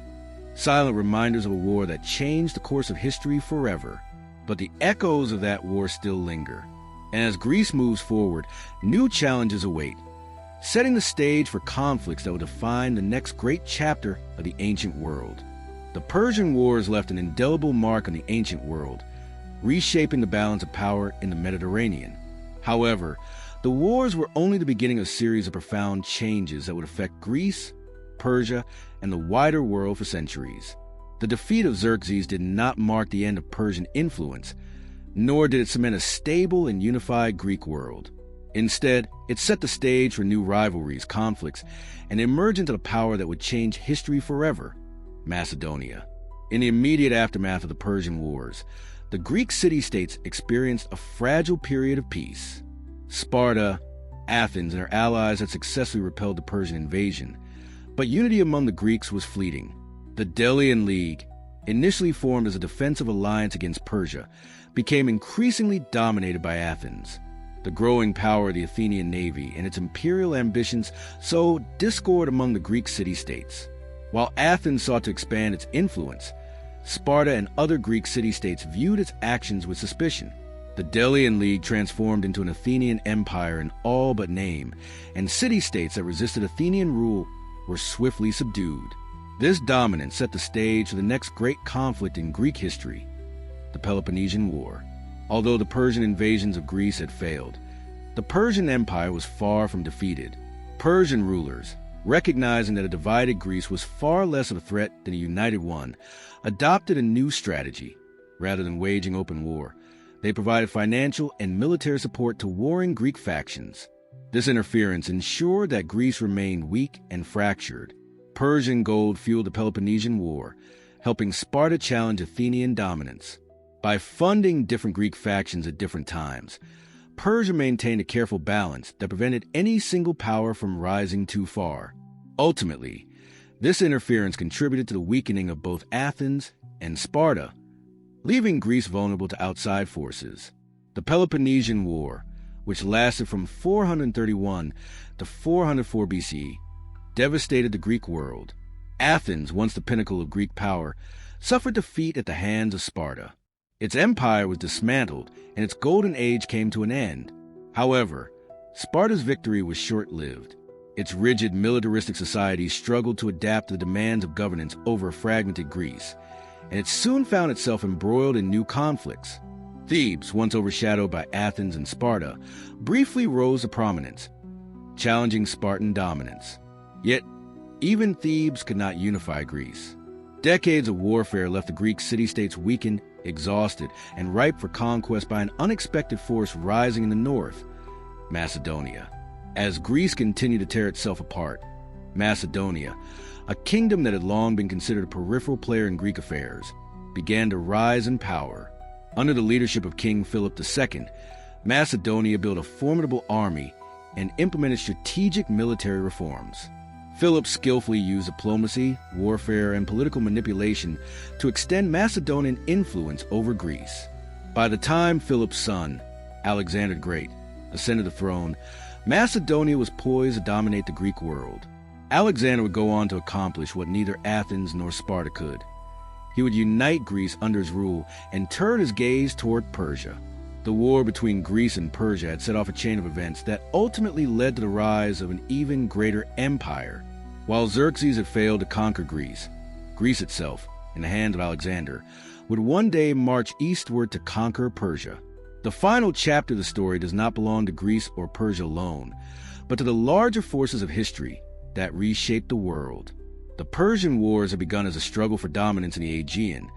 Silent reminders of a war that changed the course of history forever. But the echoes of that war still linger. And as Greece moves forward, new challenges await, setting the stage for conflicts that will define the next great chapter of the ancient world. The Persian Wars left an indelible mark on the ancient world, reshaping the balance of power in the Mediterranean. However, the wars were only the beginning of a series of profound changes that would affect Greece, Persia, and the wider world for centuries. The defeat of Xerxes did not mark the end of Persian influence, nor did it cement a stable and unified Greek world. Instead, it set the stage for new rivalries, conflicts, and the emergence of a power that would change history forever: Macedonia. In the immediate aftermath of the Persian Wars, the Greek city-states experienced a fragile period of peace. Sparta, Athens, and her allies had successfully repelled the Persian invasion, but unity among the Greeks was fleeting. The Delian League, initially formed as a defensive alliance against Persia, became increasingly dominated by Athens. The growing power of the Athenian navy and its imperial ambitions sowed discord among the Greek city-states. While Athens sought to expand its influence, Sparta and other Greek city-states viewed its actions with suspicion. The Delian League transformed into an Athenian empire in all but name, and city-states that resisted Athenian rule were swiftly subdued. This dominance set the stage for the next great conflict in Greek history, the Peloponnesian War. Although the Persian invasions of Greece had failed, the Persian Empire was far from defeated. Persian rulers, recognizing that a divided Greece was far less of a threat than a united one, adopted a new strategy. Rather than waging open war, they provided financial and military support to warring Greek factions. This interference ensured that Greece remained weak and fractured. Persian gold fueled the Peloponnesian War, helping Sparta challenge Athenian dominance. By funding different Greek factions at different times, Persia maintained a careful balance that prevented any single power from rising too far. Ultimately, this interference contributed to the weakening of both Athens and Sparta, leaving Greece vulnerable to outside forces. The Peloponnesian War, which lasted from 431 to 404 BCE, devastated the Greek world. Athens, once the pinnacle of Greek power, suffered defeat at the hands of Sparta. Its empire was dismantled, and its golden age came to an end. However, Sparta's victory was short-lived. Its rigid, militaristic society struggled to adapt to the demands of governance over a fragmented Greece, and it soon found itself embroiled in new conflicts. Thebes, once overshadowed by Athens and Sparta, briefly rose to prominence, challenging Spartan dominance. Yet, even Thebes could not unify Greece. Decades of warfare left the Greek city-states weakened, exhausted, and ripe for conquest by an unexpected force rising in the north, Macedonia. As Greece continued to tear itself apart, Macedonia, a kingdom that had long been considered a peripheral player in Greek affairs, began to rise in power. Under the leadership of King Philip II, Macedonia built a formidable army and implemented strategic military reforms. Philip skillfully used diplomacy, warfare, and political manipulation to extend Macedonian influence over Greece. By the time Philip's son, Alexander the Great, ascended the throne, Macedonia was poised to dominate the Greek world. Alexander would go on to accomplish what neither Athens nor Sparta could. He would unite Greece under his rule and turn his gaze toward Persia. The war between Greece and Persia had set off a chain of events that ultimately led to the rise of an even greater empire. While Xerxes had failed to conquer Greece, Greece itself, in the hands of Alexander, would one day march eastward to conquer Persia. The final chapter of the story does not belong to Greece or Persia alone, but to the larger forces of history that reshaped the world. The Persian Wars had begun as a struggle for dominance in the Aegean,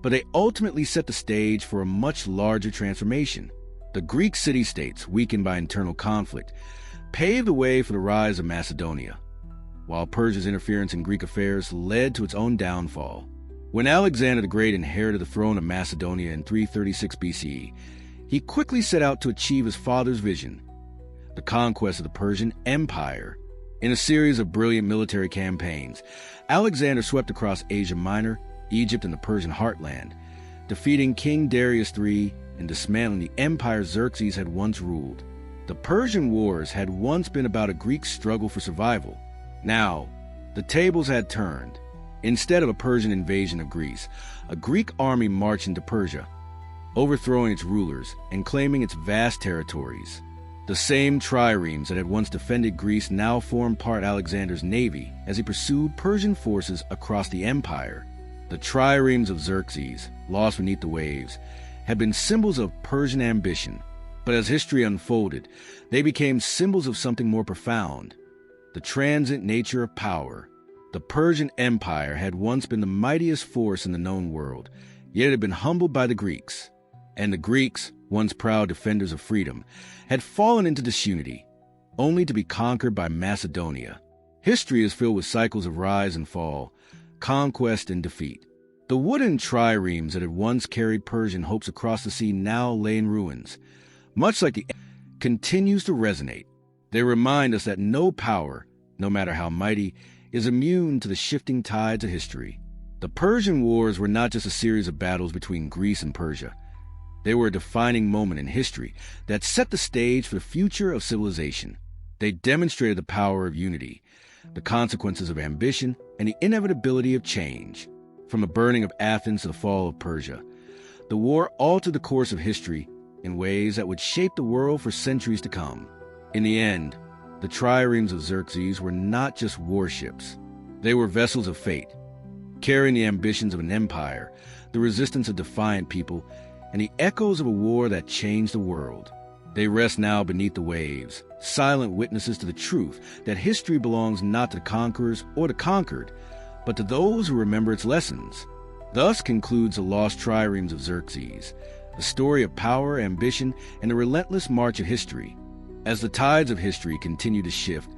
but they ultimately set the stage for a much larger transformation. The Greek city-states, weakened by internal conflict, paved the way for the rise of Macedonia, while Persia's interference in Greek affairs led to its own downfall. When Alexander the Great inherited the throne of Macedonia in 336 BCE, he quickly set out to achieve his father's vision, the conquest of the Persian Empire. In a series of brilliant military campaigns, Alexander swept across Asia Minor, Egypt, and the Persian heartland, defeating King Darius III and dismantling the empire Xerxes had once ruled. The Persian Wars had once been about a Greek struggle for survival. Now, the tables had turned. Instead of a Persian invasion of Greece, a Greek army marched into Persia, overthrowing its rulers and claiming its vast territories. The same triremes that had once defended Greece now formed part of Alexander's navy as he pursued Persian forces across the empire. The triremes of Xerxes, lost beneath the waves, had been symbols of Persian ambition, but as history unfolded, they became symbols of something more profound: the transient nature of power. The Persian Empire had once been the mightiest force in the known world, yet it had been humbled by the Greeks. And the Greeks, once proud defenders of freedom, had fallen into disunity, only to be conquered by Macedonia. History is filled with cycles of rise and fall, conquest and defeat. The wooden triremes that had once carried Persian hopes across the sea now lay in ruins. Much like the continues to resonate. They remind us that no power, no matter how mighty, is immune to the shifting tides of history. The Persian Wars were not just a series of battles between Greece and Persia. They were a defining moment in history that set the stage for the future of civilization. They demonstrated the power of unity, the consequences of ambition, and the inevitability of change. From the burning of Athens to the fall of Persia, the war altered the course of history in ways that would shape the world for centuries to come. In the end, the triremes of Xerxes were not just warships. They were vessels of fate, carrying the ambitions of an empire, the resistance of defiant people, and the echoes of a war that changed the world. They rest now beneath the waves, silent witnesses to the truth that history belongs not to the conquerors or the conquered, but to those who remember its lessons. Thus concludes the lost triremes of Xerxes, a story of power, ambition, and the relentless march of history. As the tides of history continue to shift,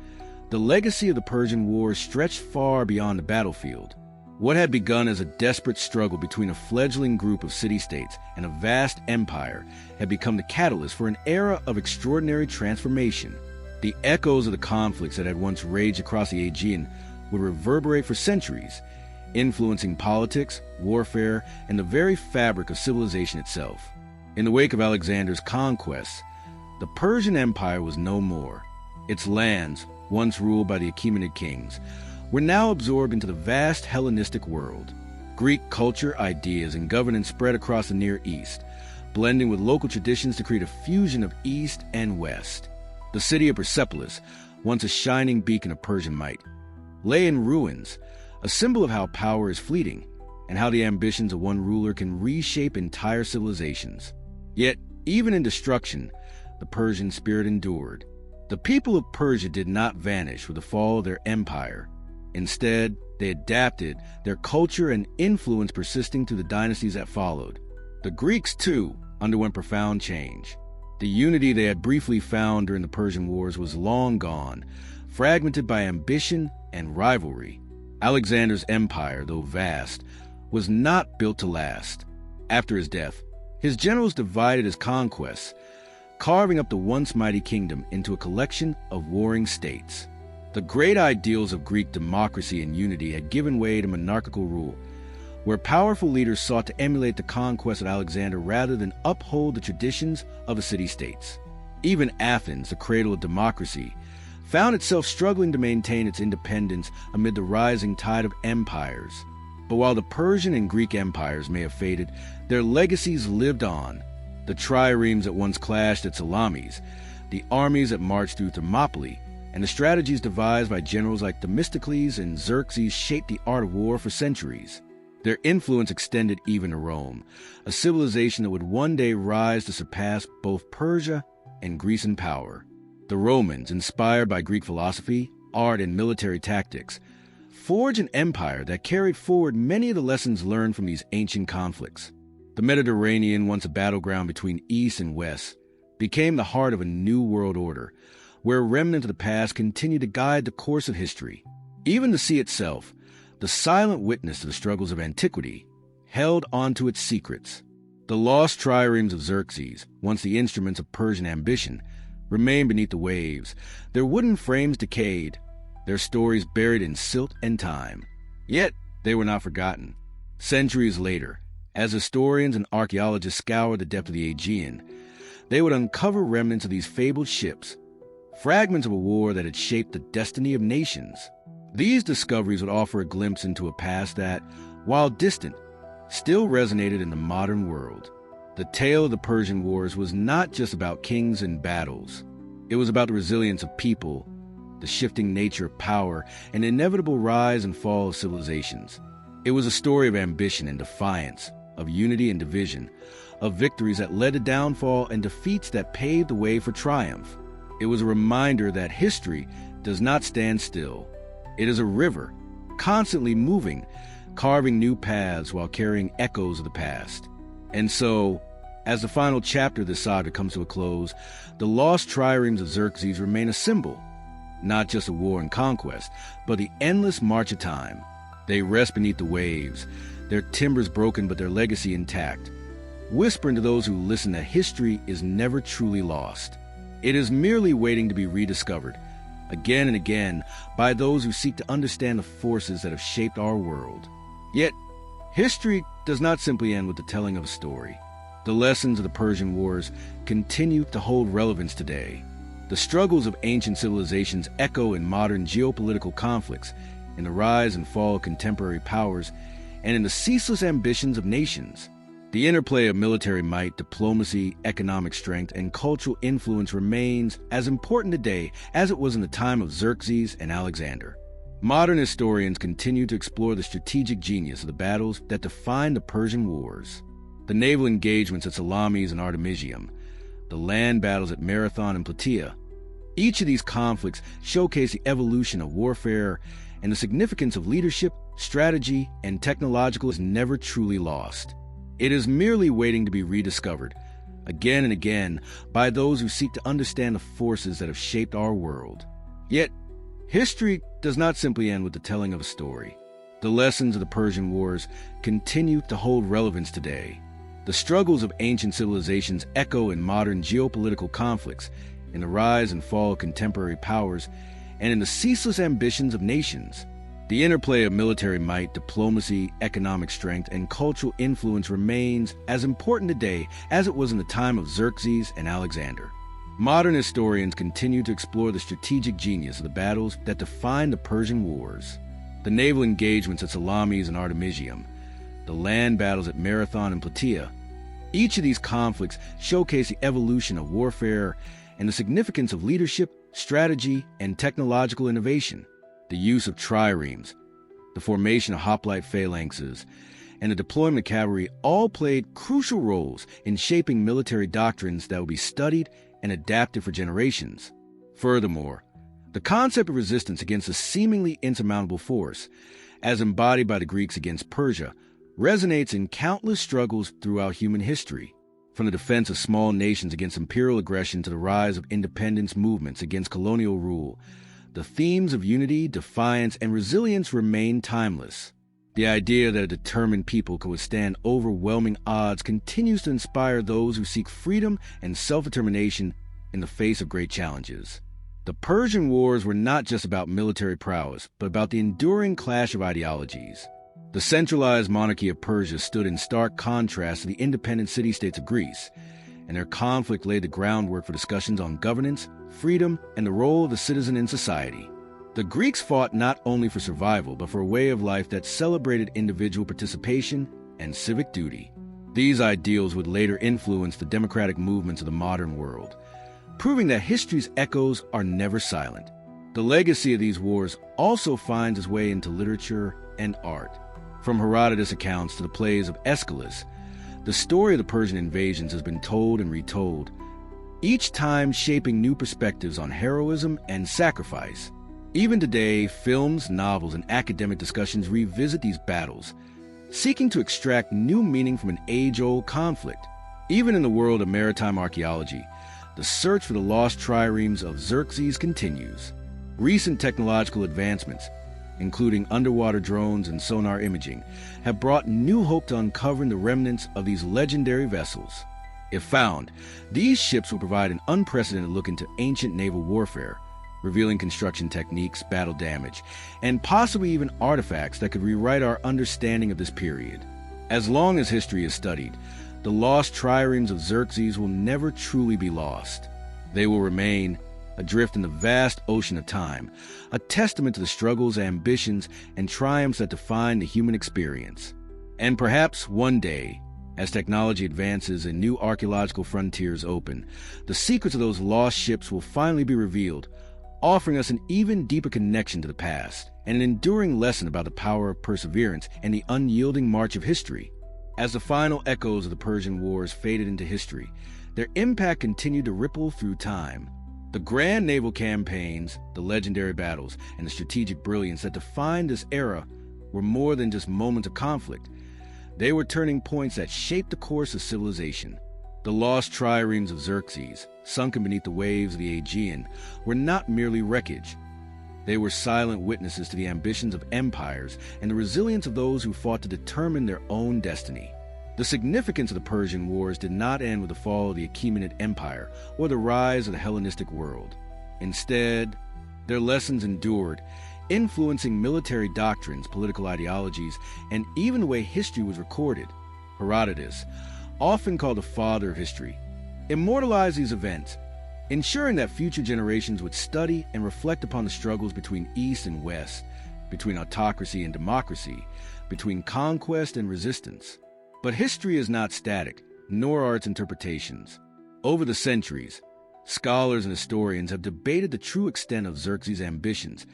the legacy of the Persian Wars stretched far beyond the battlefield. What had begun as a desperate struggle between a fledgling group of city-states and a vast empire had become the catalyst for an era of extraordinary transformation. The echoes of the conflicts that had once raged across the Aegean would reverberate for centuries, influencing politics, warfare, and the very fabric of civilization itself. In the wake of Alexander's conquests, the Persian Empire was no more. Its lands, once ruled by the Achaemenid kings, were now absorbed into the vast Hellenistic world. Greek culture, ideas, and governance spread across the Near East, blending with local traditions to create a fusion of East and West. The city of Persepolis, once a shining beacon of Persian might, lay in ruins, a symbol of how power is fleeting and how the ambitions of one ruler can reshape entire civilizations. Yet, even in destruction, the Persian spirit endured. The people of Persia did not vanish with the fall of their empire. Instead, they adapted, their culture and influence persisting through the dynasties that followed. The Greeks, too, underwent profound change. The unity they had briefly found during the Persian Wars was long gone, fragmented by ambition and rivalry. Alexander's empire, though vast, was not built to last. After his death, his generals divided his conquests, carving up the once mighty kingdom into a collection of warring states. The great ideals of Greek democracy and unity had given way to monarchical rule, where powerful leaders sought to emulate the conquest of Alexander rather than uphold the traditions of the city-states. Even Athens, the cradle of democracy, found itself struggling to maintain its independence amid the rising tide of empires. But while the Persian and Greek empires may have faded, their legacies lived on. The triremes that once clashed at Salamis, the armies that marched through Thermopylae, and the strategies devised by generals like Themistocles and Xerxes shaped the art of war for centuries. Their influence extended even to Rome, a civilization that would one day rise to surpass both Persia and Greece in power. The Romans, inspired by Greek philosophy, art, and military tactics, forged an empire that carried forward many of the lessons learned from these ancient conflicts. The Mediterranean, once a battleground between East and West, became the heart of a new world order, where remnants of the past continue to guide the course of history. Even the sea itself, the silent witness to the struggles of antiquity, held onto its secrets. The lost triremes of Xerxes, once the instruments of Persian ambition, remained beneath the waves, their wooden frames decayed, their stories buried in silt and time. Yet they were not forgotten. Centuries later, as historians and archaeologists scoured the depth of the Aegean, they would uncover remnants of these fabled ships, fragments of a war that had shaped the destiny of nations. These discoveries would offer a glimpse into a past that, while distant, still resonated in the modern world. The tale of the Persian Wars was not just about kings and battles. It was about the resilience of people, the shifting nature of power, and the inevitable rise and fall of civilizations. It was a story of ambition and defiance, of unity and division, of victories that led to downfall and defeats that paved the way for triumph. It was a reminder that history does not stand still. It is a river, constantly moving, carving new paths while carrying echoes of the past. And so, as the final chapter of this saga comes to a close, the lost triremes of Xerxes remain a symbol, not just of war and conquest, but the endless march of time. They rest beneath the waves, their timbers broken but their legacy intact, whispering to those who listen that history is never truly lost. It is merely waiting to be rediscovered, again and again, by those who seek to understand the forces that have shaped our world. Yet, history does not simply end with the telling of a story. The lessons of the Persian Wars continue to hold relevance today. The struggles of ancient civilizations echo in modern geopolitical conflicts, in the rise and fall of contemporary powers, and in the ceaseless ambitions of nations. The interplay of military might, diplomacy, economic strength, and cultural influence remains as important today as it was in the time of Xerxes and Alexander. Modern historians continue to explore the strategic genius of the battles that defined the Persian Wars. The naval engagements at Salamis and Artemisium, the land battles at Marathon and Plataea. Each of these conflicts showcase the evolution of warfare, and the significance of leadership, strategy, and technological is never truly lost. It is merely waiting to be rediscovered, again and again, by those who seek to understand the forces that have shaped our world. Yet, history does not simply end with the telling of a story. The lessons of the Persian Wars continue to hold relevance today. The struggles of ancient civilizations echo in modern geopolitical conflicts, in the rise and fall of contemporary powers, and in the ceaseless ambitions of nations. The interplay of military might, diplomacy, economic strength, and cultural influence remains as important today as it was in the time of Xerxes and Alexander. Modern historians continue to explore the strategic genius of the battles that defined the Persian Wars. The naval engagements at Salamis and Artemisium, the land battles at Marathon and Plataea. Each of these conflicts showcase the evolution of warfare and the significance of leadership, strategy, and technological innovation. The use of triremes, the formation of hoplite phalanxes, and the deployment of cavalry all played crucial roles in shaping military doctrines that would be studied and adapted for generations. Furthermore, the concept of resistance against a seemingly insurmountable force, as embodied by the Greeks against Persia, resonates in countless struggles throughout human history. From the defense of small nations against imperial aggression to the rise of independence movements against colonial rule, the themes of unity, defiance, and resilience remain timeless. The idea that a determined people can withstand overwhelming odds continues to inspire those who seek freedom and self-determination in the face of great challenges. The Persian Wars were not just about military prowess, but about the enduring clash of ideologies. The centralized monarchy of Persia stood in stark contrast to the independent city-states of Greece, and their conflict laid the groundwork for discussions on governance, freedom, and the role of the citizen in society. The Greeks fought not only for survival, but for a way of life that celebrated individual participation and civic duty. These ideals would later influence the democratic movements of the modern world, proving that history's echoes are never silent. The legacy of these wars also finds its way into literature and art. From Herodotus' accounts to the plays of Aeschylus, the story of the Persian invasions has been told and retold, each time shaping new perspectives on heroism and sacrifice. Even today, films, novels, and academic discussions revisit these battles, seeking to extract new meaning from an age-old conflict. Even in the world of maritime archaeology, the search for the lost triremes of Xerxes continues. Recent technological advancements, including underwater drones and sonar imaging, have brought new hope to uncovering the remnants of these legendary vessels. If found, these ships will provide an unprecedented look into ancient naval warfare, revealing construction techniques, battle damage, and possibly even artifacts that could rewrite our understanding of this period. As long as history is studied, the lost triremes of Xerxes will never truly be lost. They will remain adrift in the vast ocean of time, a testament to the struggles, ambitions, and triumphs that define the human experience. And perhaps one day, as technology advances and new archaeological frontiers open, the secrets of those lost ships will finally be revealed, offering us an even deeper connection to the past and an enduring lesson about the power of perseverance and the unyielding march of history. As the final echoes of the Persian Wars faded into history, their impact continued to ripple through time. The grand naval campaigns, the legendary battles, and the strategic brilliance that defined this era were more than just moments of conflict. They were turning points that shaped the course of civilization. The lost triremes of Xerxes, sunken beneath the waves of the Aegean, were not merely wreckage. They were silent witnesses to the ambitions of empires and the resilience of those who fought to determine their own destiny. The significance of the Persian Wars did not end with the fall of the Achaemenid Empire or the rise of the Hellenistic world. Instead, their lessons endured, influencing military doctrines, political ideologies, and even the way history was recorded. Herodotus, often called the father of history, immortalized these events, ensuring that future generations would study and reflect upon the struggles between East and West, between autocracy and democracy, between conquest and resistance. But history is not static, nor are its interpretations. Over the centuries, scholars and historians have debated the true extent of Xerxes' ambitions,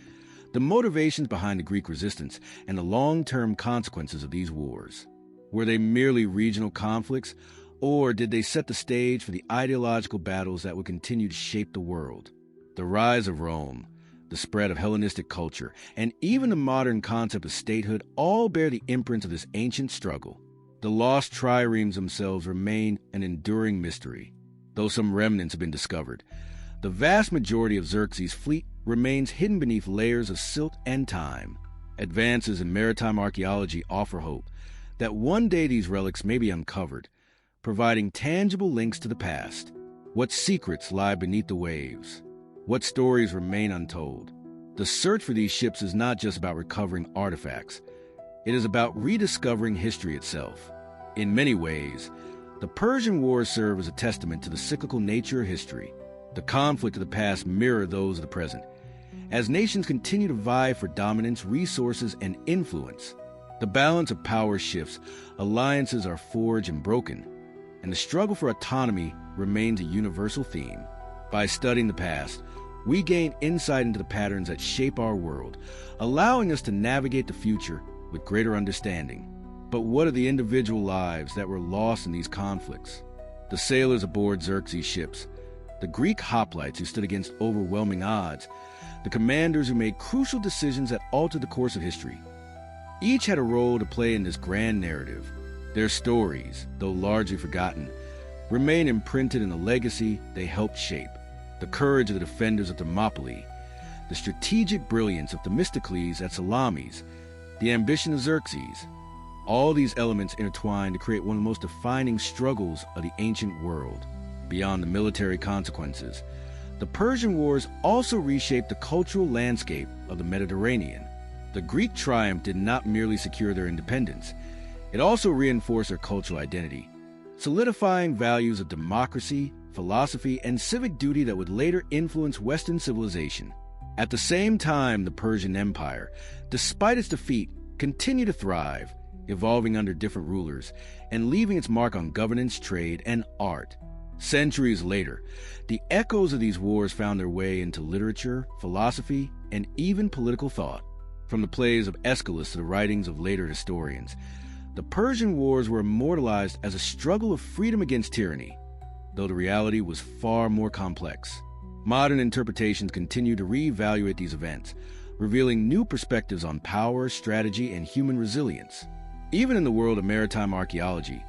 the motivations behind the Greek resistance, and the long-term consequences of these wars. Were they merely regional conflicts, or did they set the stage for the ideological battles that would continue to shape the world? The rise of Rome, the spread of Hellenistic culture, and even the modern concept of statehood all bear the imprint of this ancient struggle. The lost triremes themselves remain an enduring mystery. Though some remnants have been discovered, the vast majority of Xerxes' fleet remains hidden beneath layers of silt and time. Advances in maritime archaeology offer hope that one day these relics may be uncovered, providing tangible links to the past. What secrets lie beneath the waves? What stories remain untold? The search for these ships is not just about recovering artifacts. It is about rediscovering history itself. In many ways, the Persian Wars serve as a testament to the cyclical nature of history. The conflict of the past mirror those of the present. As nations continue to vie for dominance, resources, and influence, the balance of power shifts, alliances are forged and broken, and the struggle for autonomy remains a universal theme. By studying the past, we gain insight into the patterns that shape our world, allowing us to navigate the future with greater understanding. But what of the individual lives that were lost in these conflicts? The sailors aboard Xerxes' ships, the Greek hoplites who stood against overwhelming odds, the commanders who made crucial decisions that altered the course of history. Each had a role to play in this grand narrative. Their stories, though largely forgotten, remain imprinted in the legacy they helped shape. The courage of the defenders of Thermopylae, the strategic brilliance of Themistocles at Salamis, the ambition of Xerxes. All these elements intertwine to create one of the most defining struggles of the ancient world. Beyond the military consequences, the Persian Wars also reshaped the cultural landscape of the Mediterranean. The Greek triumph did not merely secure their independence, it also reinforced their cultural identity, solidifying values of democracy, philosophy, and civic duty that would later influence Western civilization. At the same time, the Persian Empire, despite its defeat, continued to thrive, evolving under different rulers and leaving its mark on governance, trade, and art. Centuries later, the echoes of these wars found their way into literature, philosophy, and even political thought. From the plays of Aeschylus to the writings of later historians, the Persian Wars were immortalized as a struggle of freedom against tyranny, though the reality was far more complex. Modern interpretations continue to reevaluate these events, revealing new perspectives on power, strategy, and human resilience. Even in the world of maritime archaeology,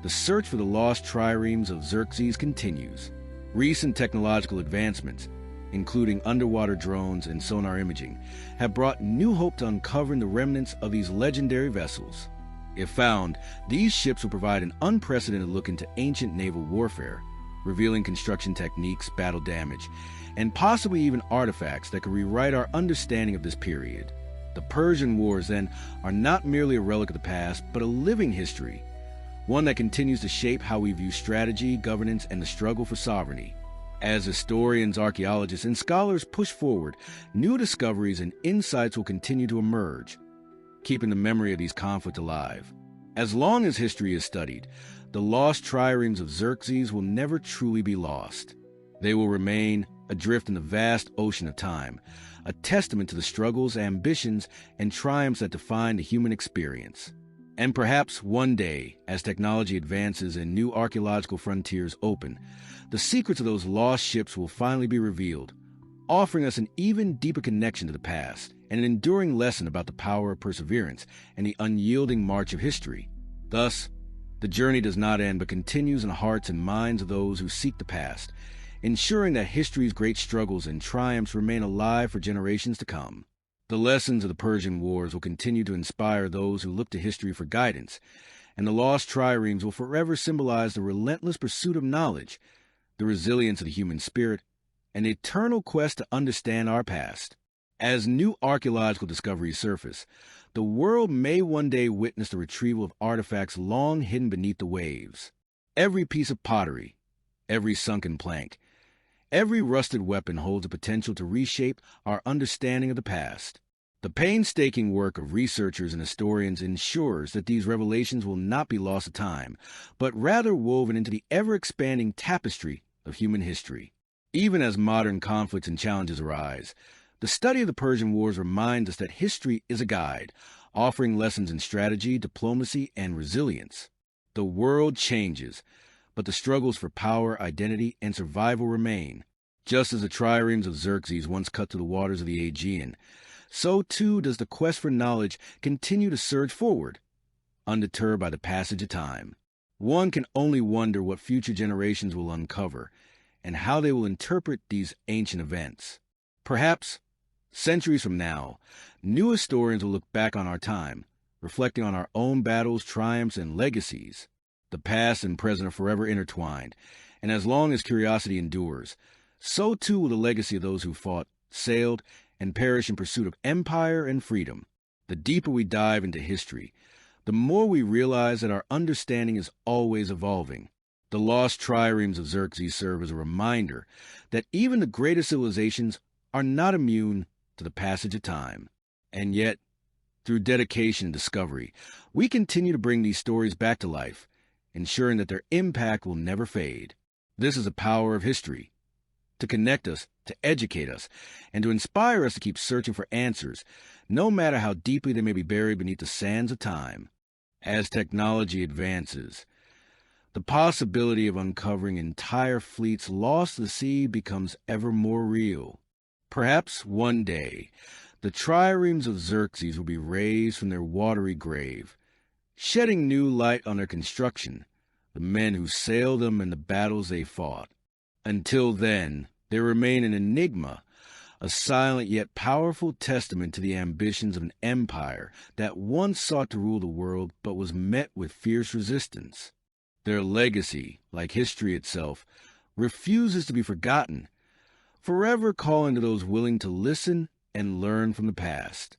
the search for the lost triremes of Xerxes continues. Recent technological advancements, including underwater drones and sonar imaging, have brought new hope to uncovering the remnants of these legendary vessels. If found, these ships will provide an unprecedented look into ancient naval warfare, revealing construction techniques, battle damage, and possibly even artifacts that could rewrite our understanding of this period. The Persian Wars, then, are not merely a relic of the past, but a living history, one that continues to shape how we view strategy, governance, and the struggle for sovereignty. As historians, archaeologists, and scholars push forward, new discoveries and insights will continue to emerge, keeping the memory of these conflicts alive. As long as history is studied, the lost triremes of Xerxes will never truly be lost. They will remain adrift in the vast ocean of time, a testament to the struggles, ambitions, and triumphs that define the human experience. And perhaps one day, as technology advances and new archaeological frontiers open, the secrets of those lost ships will finally be revealed, offering us an even deeper connection to the past and an enduring lesson about the power of perseverance and the unyielding march of history. Thus, the journey does not end but continues in the hearts and minds of those who seek the past, ensuring that history's great struggles and triumphs remain alive for generations to come. The lessons of the Persian Wars will continue to inspire those who look to history for guidance, and the lost triremes will forever symbolize the relentless pursuit of knowledge, the resilience of the human spirit, and the eternal quest to understand our past. As new archaeological discoveries surface, the world may one day witness the retrieval of artifacts long hidden beneath the waves. Every piece of pottery, every sunken plank, every rusted weapon holds the potential to reshape our understanding of the past. The painstaking work of researchers and historians ensures that these revelations will not be lost to time, but rather woven into the ever-expanding tapestry of human history. Even as modern conflicts and challenges arise, the study of the Persian Wars reminds us that history is a guide, offering lessons in strategy, diplomacy, and resilience. The world changes, but the struggles for power, identity, and survival remain. Just as the triremes of Xerxes once cut through the waters of the Aegean, so too does the quest for knowledge continue to surge forward, undeterred by the passage of time. One can only wonder what future generations will uncover, and how they will interpret these ancient events. Perhaps, centuries from now, new historians will look back on our time, reflecting on our own battles, triumphs, and legacies. The past and present are forever intertwined, and as long as curiosity endures, so too will the legacy of those who fought, sailed, and perished in pursuit of empire and freedom. The deeper we dive into history, the more we realize that our understanding is always evolving. The lost triremes of Xerxes serve as a reminder that even the greatest civilizations are not immune to the passage of time. And yet, through dedication and discovery, we continue to bring these stories back to life, ensuring that their impact will never fade. This is the power of history, to connect us, to educate us, and to inspire us to keep searching for answers, no matter how deeply they may be buried beneath the sands of time. As technology advances, the possibility of uncovering entire fleets lost to the sea becomes ever more real. Perhaps one day, the triremes of Xerxes will be raised from their watery grave, shedding new light on their construction, the men who sailed them and the battles they fought. Until then, they remain an enigma, a silent yet powerful testament to the ambitions of an empire that once sought to rule the world but was met with fierce resistance. Their legacy, like history itself, refuses to be forgotten, forever calling to those willing to listen and learn from the past.